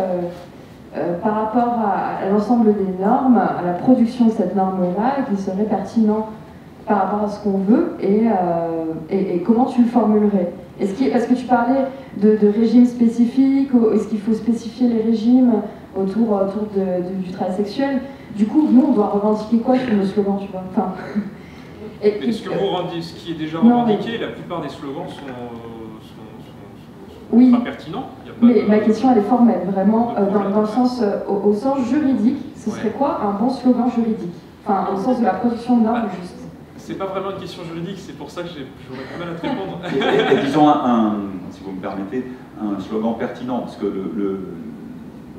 par rapport à l'ensemble des normes, à la production de cette norme-là, qui serait pertinent par rapport à ce qu'on veut, et comment tu le formulerais? Parce que tu parlais de régimes spécifiques, est-ce qu'il faut spécifier les régimes autour du travail sexuel? Du coup, nous, on doit revendiquer quoi sur nos slogans, tu vois? Enfin, ce qui est déjà revendiqué, la plupart des slogans sont oui, pas pertinents. Mais ma question, elle est formelle, vraiment, dans le sens, au sens juridique, ce serait quoi un bon slogan juridique? Enfin, au sens de la production de normes, juste. C'est pas vraiment une question juridique, c'est pour ça que j'aurais pas mal à te répondre. Et disons, si vous me permettez, un slogan pertinent, parce que le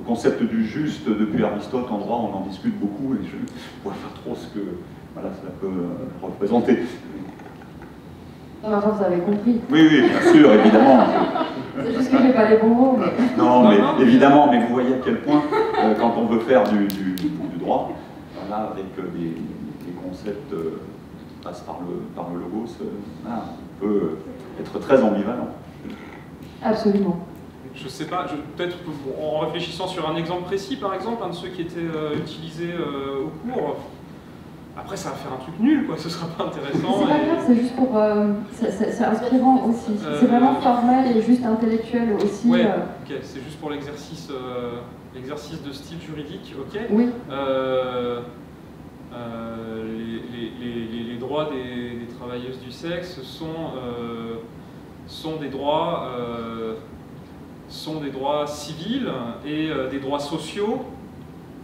concept du juste, depuis Aristote en droit, on en discute beaucoup, et je ne vois pas trop ce que voilà, ça peut représenter. Non, mais enfin, vous avez compris. Oui, oui, bien sûr, évidemment. C'est juste que je n'ai pas les bons mots. Mais... Non, mais évidemment, mais vous voyez à quel point, quand on veut faire du droit, voilà, avec des concepts qui passent par le logos, voilà, on peut être très ambivalent. Absolument. Je sais pas, peut-être en réfléchissant sur un exemple précis, par exemple, un de ceux qui étaient utilisés au cours. Après, ça va faire un truc nul, quoi. Ce sera pas intéressant. C'est pas grave, c'est juste pour... c'est inspirant aussi. C'est vraiment formel et juste intellectuel aussi. Ouais, ok, c'est juste pour l'exercice de style juridique, ok. Oui. Les droits des travailleuses du sexe sont des droits civils et des droits sociaux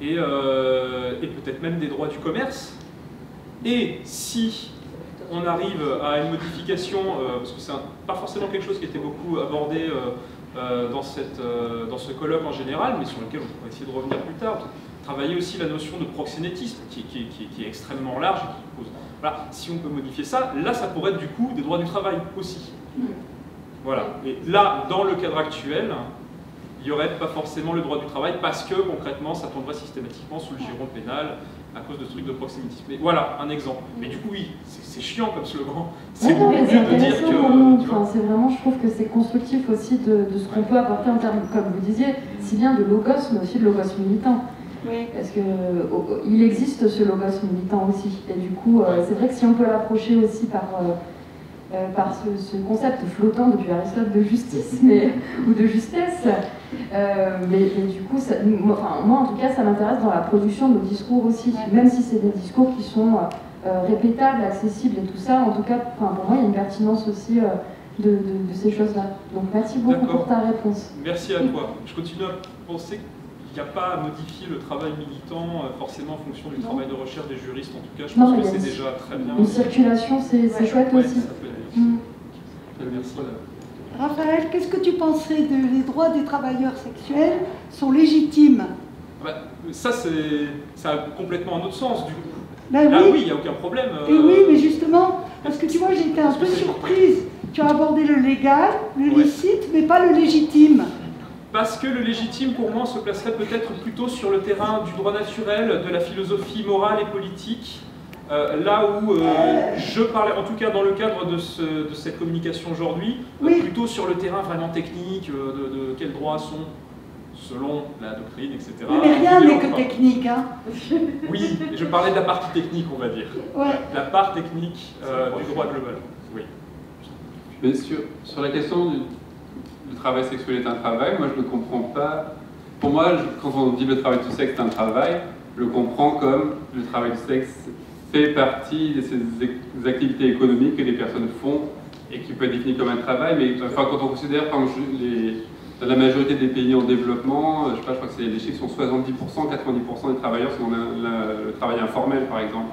et peut-être même des droits du commerce. Et si on arrive à une modification, parce que c'est pas forcément quelque chose qui était beaucoup abordé dans ce colloque en général, mais sur lequel on pourrait essayer de revenir plus tard, travailler aussi la notion de proxénétisme, qui est extrêmement large et qui pose... Voilà, si on peut modifier ça, là ça pourrait être du coup des droits du travail aussi. Voilà, et là, dans le cadre actuel, il n'y aurait pas forcément le droit du travail parce que concrètement ça tomberait systématiquement sous le giron pénal à cause de ce truc de proxémitisme. Mais voilà, un exemple. Mais du coup, oui, c'est chiant comme slogan. C'est Ouais, beaucoup mais mieux c'est de dire intéressant que... vraiment. tu vois. Enfin, c'est vraiment, je trouve que c'est constructif aussi de ce qu'on peut apporter en termes, comme vous disiez, si bien de logos, mais aussi de logos militant. Oui. Parce que il existe ce logos militant aussi. Et du coup, c'est vrai que si on peut l'approcher aussi par ce concept flottant depuis Aristote de justice ou de justesse, mais du coup, moi en tout cas, ça m'intéresse dans la production de discours aussi, même si c'est des discours qui sont répétables, accessibles et tout ça. En tout cas, pour moi, il y a une pertinence aussi de ces choses-là. Donc merci beaucoup pour ta réponse. Merci à toi. Je continue à penser qu'il n'y a pas à modifier le travail militant forcément en fonction du travail de recherche des juristes. En tout cas, je pense que c'est déjà très bien. Une circulation, c'est chouette aussi. Ça peut aller. Merci. Raphaël, qu'est-ce que tu penserais les droits des travailleurs sexuels sont légitimes? Ça a complètement un autre sens du coup. Ben Là, oui, oui, il n'y a aucun problème. Et oui, mais justement, parce que tu vois, j'ai été un peu surprise. Tu as abordé le légal, le licite, mais pas le légitime. Parce que le légitime, pour moi, se placerait peut-être plutôt sur le terrain du droit naturel, de la philosophie morale et politique, là où je parlais, en tout cas dans le cadre de cette communication aujourd'hui, plutôt sur le terrain vraiment technique, de quels droits sont, selon la doctrine, etc. Mais rien n'est que technique, hein. Oui, je parlais de la partie technique, on va dire. Ouais. La part technique du droit global. Oui. Mais sur la question du travail sexuel est un travail, moi je ne le comprends pas. Pour moi, quand on dit le travail du sexe est un travail, je le comprends comme le travail du sexe fait partie de ces activités économiques que les personnes font et qui peut être défini comme un travail. Mais enfin, quand on considère, dans la majorité des pays en développement, je crois que les chiffres sont 70%, 90% des travailleurs sont dans le travail informel, par exemple.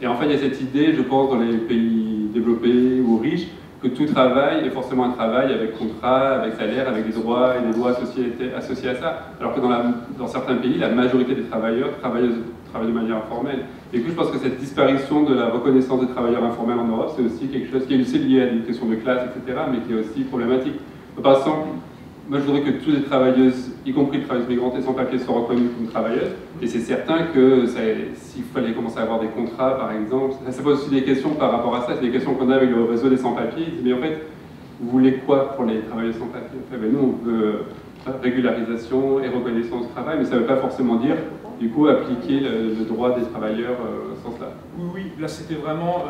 Et enfin, il y a cette idée, je pense, dans les pays développés ou riches, que tout travail est forcément un travail avec contrat, avec salaire, avec des droits et des droits associés à ça. Alors que dans certains pays, la majorité des travailleurs travaillent de manière informelle. Et puis je pense que cette disparition de la reconnaissance des travailleurs informels en Europe, c'est aussi quelque chose qui est aussi lié à des questions de classe, etc., mais qui est aussi problématique. Par exemple, moi je voudrais que toutes les travailleuses, y compris les travailleuses migrantes et sans papier, soient reconnues comme travailleuses. Et c'est certain que s'il fallait commencer à avoir des contrats, par exemple, ça pose aussi des questions par rapport à ça. C'est des questions qu'on a avec le réseau des sans-papiers. Mais en fait, vous voulez quoi pour les travailleuses sans-papiers? Nous, on veut régularisation et reconnaissance du travail, mais ça ne veut pas forcément dire, du coup, appliquer le droit des travailleurs sans cela. Oui, là c'était vraiment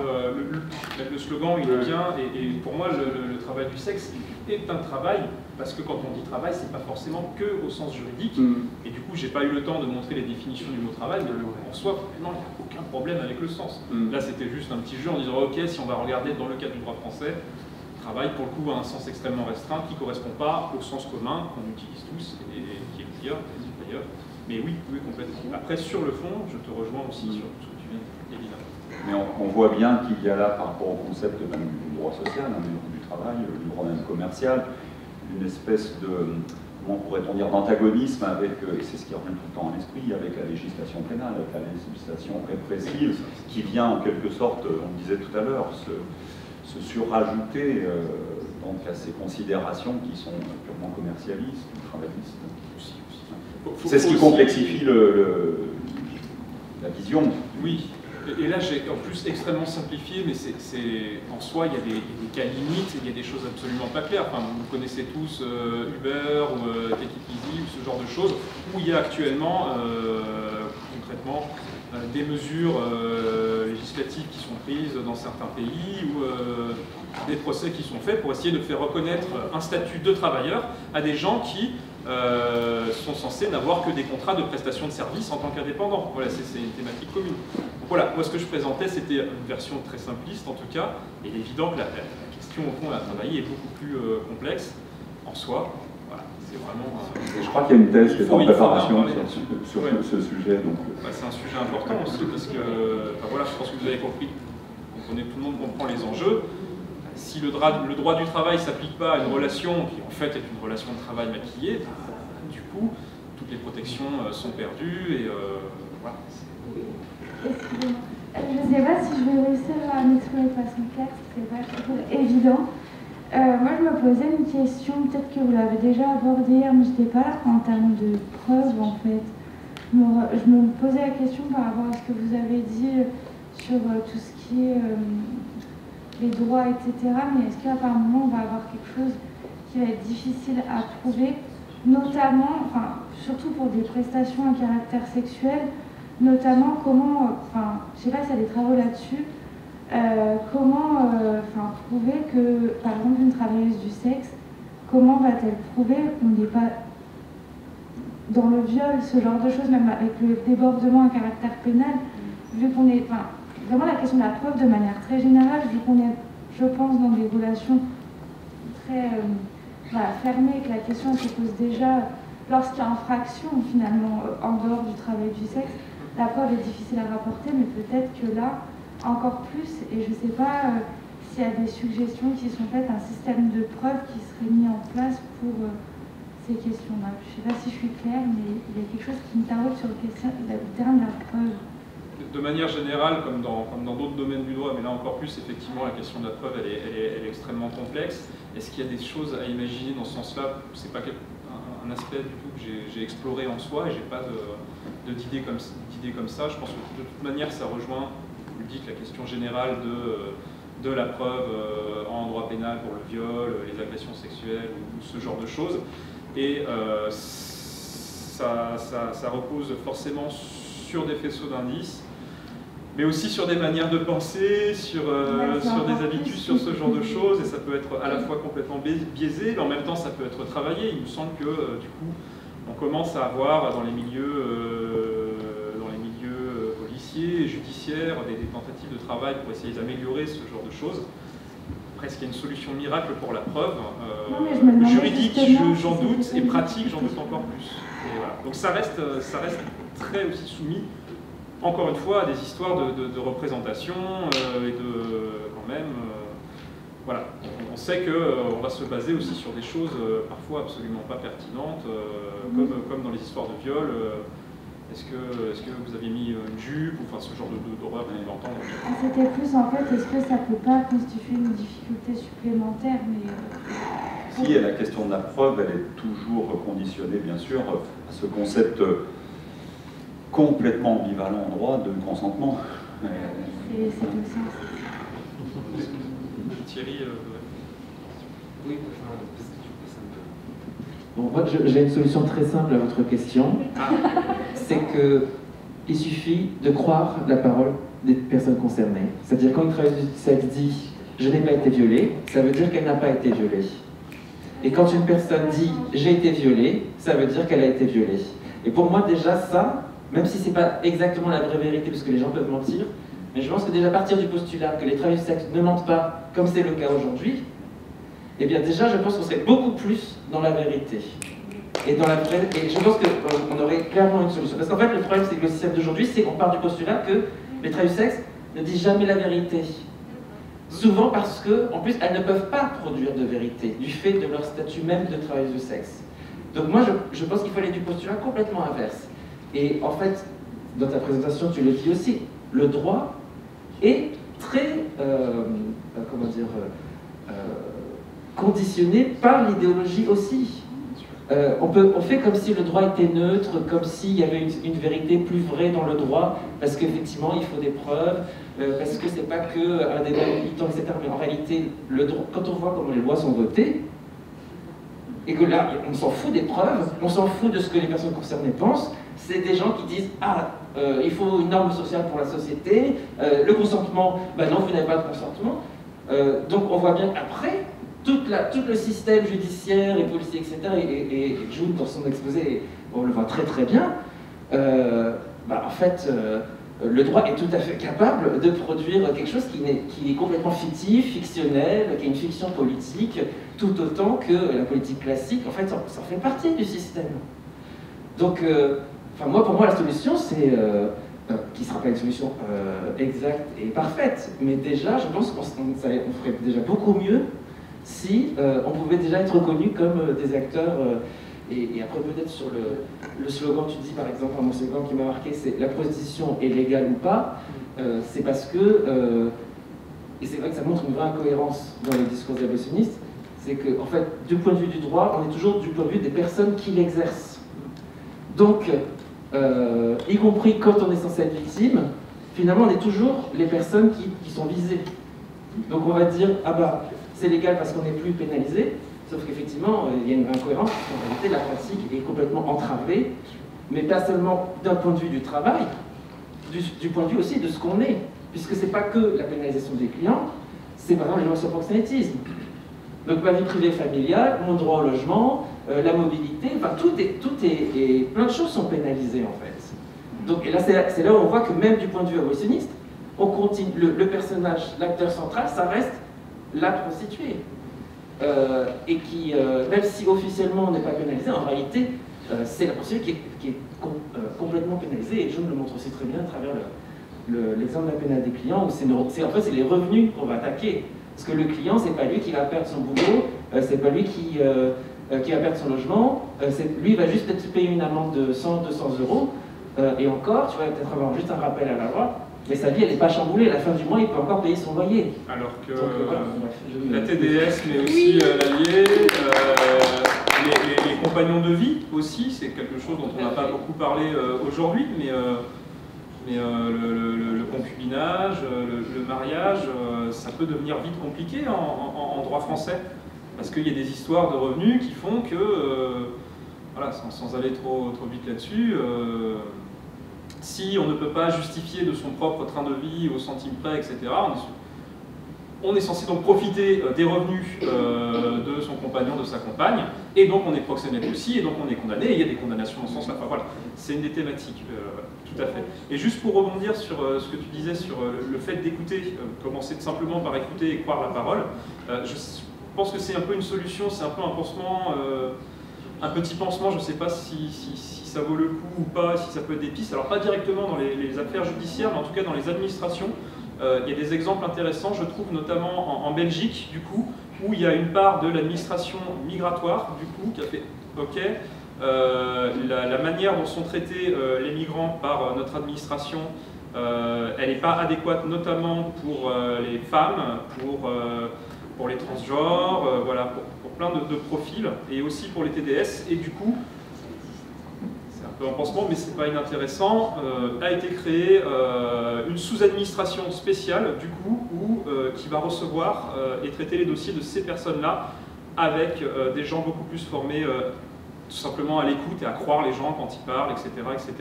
le slogan, il est bien, et pour moi le travail du sexe est un travail, parce que quand on dit travail, c'est pas forcément que au sens juridique, et du coup j'ai pas eu le temps de montrer les définitions du mot travail, mais en soi, non, il n'y a aucun problème avec le sens. Là c'était juste un petit jeu en disant, ok, si on va regarder dans le cadre du droit français, travail pour le coup a un sens extrêmement restreint qui ne correspond pas au sens commun qu'on utilise tous, et qui est le pire, d'ailleurs. Mais oui, complètement. Après, sur le fond, je te rejoins aussi sur tout ce que tu viens de dire, évidemment. Mais on voit bien qu'il y a là, par rapport au concept même du droit social, du travail, du droit même commercial, une espèce de, comment pourrait-on dire, d'antagonisme avec, et c'est ce qui revient tout le temps à l'esprit, avec la législation pénale, avec la législation répressive, qui vient en quelque sorte, on le disait tout à l'heure, se surrajouter donc à ces considérations qui sont purement commercialistes, travaillistes. C'est ce qui complexifie la vision. Oui, et là j'ai en plus extrêmement simplifié, mais en soi il y a des cas limites, il y a des choses absolument pas claires. Enfin, vous connaissez tous Uber ou Take It Easy ou ce genre de choses, où il y a actuellement concrètement des mesures législatives qui sont prises dans certains pays ou des procès qui sont faits pour essayer de faire reconnaître un statut de travailleur à des gens qui sont censés n'avoir que des contrats de prestation de services en tant qu'indépendants. Voilà, c'est une thématique commune. Donc voilà, moi ce que je présentais c'était une version très simpliste en tout cas, et il est évident que la question au fond à travailler est beaucoup plus complexe en soi. Voilà, c'est vraiment... je crois qu'il y a une thèse qui est en préparation sur ce sujet. C'est un sujet important aussi parce que, voilà, je pense que vous avez compris, tout le monde comprend les enjeux. Si le droit du travail ne s'applique pas à une relation qui en fait est une relation de travail maquillée, du coup, toutes les protections sont perdues et voilà. Excusez-moi. Je ne sais pas si je vais réussir à m'exprimer de façon claire, c'est pas toujours évident. Moi, je me posais une question, peut-être que vous l'avez déjà abordée hier, mais je n'étais pas là en termes de preuves, en fait. je me posais la question par rapport à ce que vous avez dit sur tout ce qui est les droits, etc. Mais est-ce qu'à un moment, on va avoir quelque chose qui va être difficile à prouver, notamment, enfin, surtout pour des prestations à caractère sexuel, notamment comment, enfin, je sais pas s'il y a des travaux là-dessus, comment prouver que, par exemple, une travailleuse du sexe, comment va-t-elle prouver qu'on n'est pas dans le viol, ce genre de choses, même avec le débordement à caractère pénal, vu qu'on est, enfin, vraiment la question de la preuve de manière très générale, vu qu'on est, je pense, dans des relations très fermées, que la question se pose déjà lorsqu'il y a infraction, finalement, en dehors du travail du sexe, la preuve est difficile à rapporter, mais peut-être que là, encore plus, et je ne sais pas s'il y a des suggestions qui sont faites, un système de preuve qui serait mis en place pour ces questions-là. Je ne sais pas si je suis claire, mais il y a quelque chose qui me taraude sur le terrain de la preuve. De manière générale, comme dans d'autres domaines du droit, mais là encore plus, effectivement, la question de la preuve, elle est extrêmement complexe. Est-ce qu'il y a des choses à imaginer dans ce sens-là? C'est pas un aspect du tout que j'ai exploré en soi, et j'ai pas d'idée comme ça. Je pense que de toute manière, ça rejoint, vous le dites, la question générale de la preuve en droit pénal pour le viol, les agressions sexuelles ou ce genre de choses. Et ça repose forcément sur des faisceaux d'indices, mais aussi sur des manières de penser, sur des habitudes, sur ce genre de choses, et ça peut être à la fois complètement biaisé, mais en même temps ça peut être travaillé. Il me semble que du coup on commence à avoir dans les milieux policiers et judiciaires des tentatives de travail pour essayer d'améliorer ce genre de choses. Après, est-ce qu'il y a une solution miracle pour la preuve? Juridique, j'en doute, et pratique, j'en doute encore plus. Et voilà. Donc ça reste très aussi soumis, encore une fois, à des histoires de représentation et de, quand même, voilà. On sait qu'on va se baser aussi sur des choses parfois absolument pas pertinentes, comme dans les histoires de viol. Est-ce que vous aviez mis une jupe, ou enfin ce genre d'horreur qu'on peut entendre? C'était plus en fait, est-ce que ça ne peut pas constituer une difficulté supplémentaire, mais Si, et la question de la preuve, elle est toujours conditionnée, bien sûr, à ce concept complètement ambivalent en droit de consentement. c'est comme ça. Thierry, oui, enfin, parce que du coup, ça me... Bon, moi, j'ai une solution très simple à votre question. C'est qu'il suffit de croire la parole des personnes concernées. C'est-à-dire, quand une travailleuse du sexe dit « je n'ai pas été violée », ça veut dire qu'elle n'a pas été violée. Et quand une personne dit « j'ai été violée », ça veut dire qu'elle a été violée. Et pour moi, déjà, ça, même si ce n'est pas exactement la vraie vérité, parce que les gens peuvent mentir, mais je pense que déjà, à partir du postulat que les travailleurs du sexe ne mentent pas, comme c'est le cas aujourd'hui, eh bien déjà, je pense qu'on serait beaucoup plus dans la vérité. Et je pense qu'on aurait clairement une solution. Parce qu'en fait, le problème, c'est que le système d'aujourd'hui, c'est qu'on part du postulat que les travailleurs du sexe ne disent jamais la vérité. Souvent parce que, en plus, elles ne peuvent pas produire de vérité, du fait de leur statut même de travailleuse du sexe. Donc moi, je pense qu'il faut aller du postulat complètement inverse. Et en fait, dans ta présentation, tu le dis aussi, le droit est très, conditionné par l'idéologie aussi. On fait comme si le droit était neutre, comme s'il y avait une vérité plus vraie dans le droit, parce qu'effectivement il faut des preuves, parce que c'est pas qu'un débat militant, etc. Mais en réalité, le droit, quand on voit comment les lois sont votées, et que là, on s'en fout des preuves, on s'en fout de ce que les personnes concernées pensent, c'est des gens qui disent « Ah, il faut une norme sociale pour la société, le consentement, ben non, vous n'avez pas de consentement. » Donc on voit bien qu'après, tout le système judiciaire et policier, etc., et June, dans son exposé, on le voit très très bien, en fait, le droit est tout à fait capable de produire quelque chose qui est complètement fictif, fictionnel, qui est une fiction politique, tout autant que la politique classique. En fait, ça fait partie du système. Donc, pour moi, la solution, c'est, qui ne sera pas une solution exacte et parfaite, mais déjà, je pense qu'on ferait déjà beaucoup mieux si on pouvait déjà être reconnus comme des acteurs, et après peut-être sur le slogan, tu dis par exemple, mon slogan qui m'a marqué, c'est « la prostitution est légale ou pas », c'est parce que, et c'est vrai que ça montre une vraie incohérence dans les discours abolitionnistes, c'est que, en fait, du point de vue du droit, on est toujours du point de vue des personnes qui l'exercent. Donc, y compris quand on est censé être victime, finalement on est toujours les personnes qui sont visées. Donc on va dire, ah bah c'est légal parce qu'on n'est plus pénalisé, sauf qu'effectivement il y a une incohérence, parce qu'en réalité la pratique est complètement entravée, mais pas seulement d'un point de vue du travail, du point de vue aussi de ce qu'on est, puisque c'est pas que la pénalisation des clients, c'est par exemple les lois sur le proxénétisme. Donc ma vie privée familiale, mon droit au logement, la mobilité, enfin plein de choses sont pénalisées en fait. Donc, et là c'est là où on voit que même du point de vue abolitionniste, on continue, le personnage, l'acteur central, ça reste la prostituée. Et qui, même si officiellement on n'est pas pénalisé, en réalité c'est la prostituée qui est complètement pénalisée, et June le montre aussi très bien à travers l'exemple de la pénale des clients, où en fait c'est les revenus qu'on va attaquer. Parce que le client, c'est pas lui qui va perdre son boulot, c'est pas lui qui va perdre son logement, lui il va juste peut-être payer une amende de 100, 200 euros, et encore, tu vas peut-être avoir juste un rappel à la loi, mais sa vie elle n'est pas chamboulée, à la fin du mois il peut encore payer son loyer. Alors que donc, voilà, la TDS, mais aussi l'allié, les compagnons de vie aussi, c'est quelque chose dont on n'a pas beaucoup parlé aujourd'hui, mais le concubinage, le mariage, ça peut devenir vite compliqué en droit français, parce qu'il y a des histoires de revenus qui font que, voilà, sans aller trop vite là-dessus, si on ne peut pas justifier de son propre train de vie au centime près, etc., on est censé donc profiter des revenus de son compagnon, de sa compagne, et donc on est proxénète aussi, et donc on est condamné, et il y a des condamnations dans ce sens-là. Enfin, voilà, c'est une des thématiques, tout à fait. Et juste pour rebondir sur ce que tu disais sur le fait d'écouter, commencer simplement par écouter et croire la parole, je pense que c'est un peu une solution, c'est un peu un pansement, un petit pansement, je ne sais pas si ça vaut le coup ou pas, si ça peut être des pistes, alors pas directement dans les affaires judiciaires, mais en tout cas dans les administrations. Il y a des exemples intéressants, je trouve, notamment en Belgique, du coup, où il y a une part de l'administration migratoire, du coup, qui a fait OK, la manière dont sont traités les migrants par notre administration, elle n'est pas adéquate, notamment pour les femmes, pour les transgenres, voilà, pour plein de profils, et aussi pour les TDS, et du coup, un pansement, mais c'est pas inintéressant, a été créée une sous-administration spéciale, du coup, qui va recevoir et traiter les dossiers de ces personnes-là avec des gens beaucoup plus formés tout simplement à l'écoute et à croire les gens quand ils parlent, etc., etc.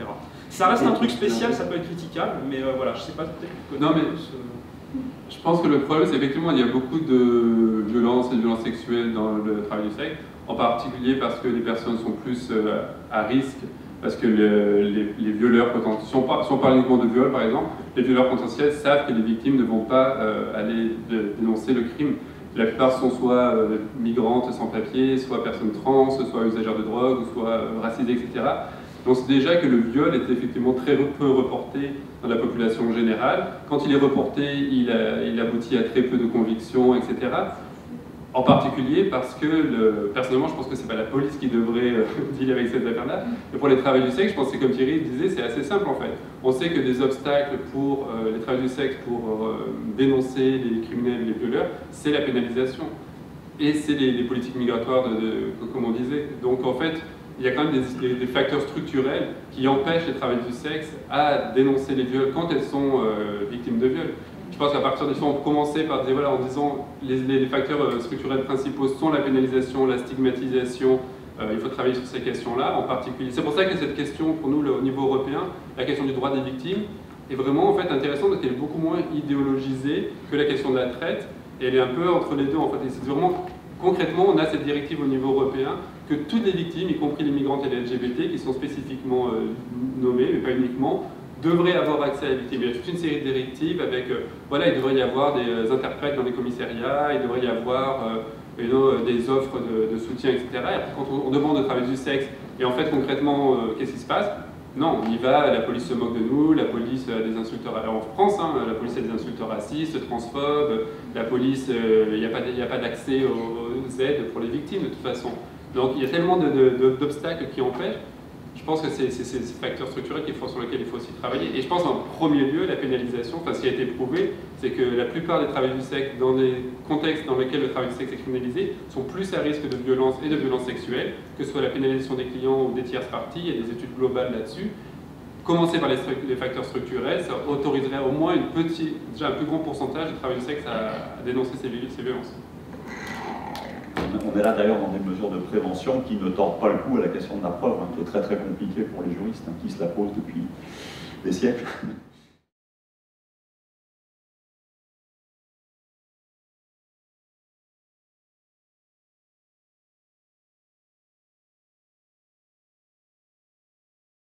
Ça reste un truc spécial, ça peut être critiquable, mais voilà, je sais pas peut-être. Non, mais je pense que le problème, c'est effectivement il y a beaucoup de violences et de violences sexuelles dans le travail du sexe, en particulier parce que les personnes sont plus à risque. Parce que les violeurs potentiels, si on parle uniquement de viol par exemple, les violeurs potentiels savent que les victimes ne vont pas aller dénoncer le crime. La plupart sont soit migrantes sans papier, soit personnes trans, soit usagères de drogue, soit racisées, etc. Donc c'est déjà que le viol est effectivement très peu reporté dans la population générale. Quand il est reporté, il aboutit à très peu de convictions, etc. En particulier parce que, personnellement, je pense que ce n'est pas la police qui devrait dealer avec cette affaire-là. Mais pour les travailleurs du sexe, je pense que c'est comme Thierry disait, c'est assez simple en fait. On sait que des obstacles pour les travailleurs du sexe pour dénoncer les criminels et les violeurs, c'est la pénalisation. Et c'est les politiques migratoires, comme on disait. Donc en fait, il y a quand même des facteurs structurels qui empêchent les travailleurs du sexe à dénoncer les viols quand elles sont victimes de viols. Je pense qu'à partir de ça, on commençait par dire, voilà, en disant les facteurs structurels principaux sont la pénalisation, la stigmatisation, il faut travailler sur ces questions-là en particulier. C'est pour ça que cette question, pour nous, au niveau européen, la question du droit des victimes, est vraiment en fait intéressante parce qu'elle est beaucoup moins idéologisée que la question de la traite, et elle est un peu entre les deux en fait. Et c'est vraiment, concrètement, on a cette directive au niveau européen que toutes les victimes, y compris les migrantes et les LGBT, qui sont spécifiquement nommées, mais pas uniquement, devraient avoir accès à la victime. Il y a toute une série de directives avec, voilà, il devrait y avoir des interprètes dans les commissariats, il devrait y avoir des offres de soutien, etc. Et après, quand on demande de travailler du sexe, et en fait, concrètement, qu'est-ce qui se passe? Non, on y va, la police se moque de nous, la police a des insulteurs, en France, hein, la police a des insulteurs racistes, transphobes, la police, il n'y a pas d'accès aux aides pour les victimes de toute façon. Donc il y a tellement d'obstacles qui empêchent. Je pense que c'est ces facteurs structurels sur lesquels il faut aussi travailler. Et je pense en premier lieu, la pénalisation, enfin, ce qui a été prouvé, c'est que la plupart des travailleurs du sexe, dans des contextes dans lesquels le travail du sexe est criminalisé, sont plus à risque de violence et de violences sexuelles, que ce soit la pénalisation des clients ou des tierces parties, il y a des études globales là-dessus. commencer par les facteurs structurels, ça autoriserait au moins déjà un plus grand pourcentage de travail du sexe à dénoncer ces violences. On est là d'ailleurs dans des mesures de prévention qui ne tordent pas le cou à la question de la preuve, qui est très très compliquée pour les juristes, qui se la posent depuis des siècles.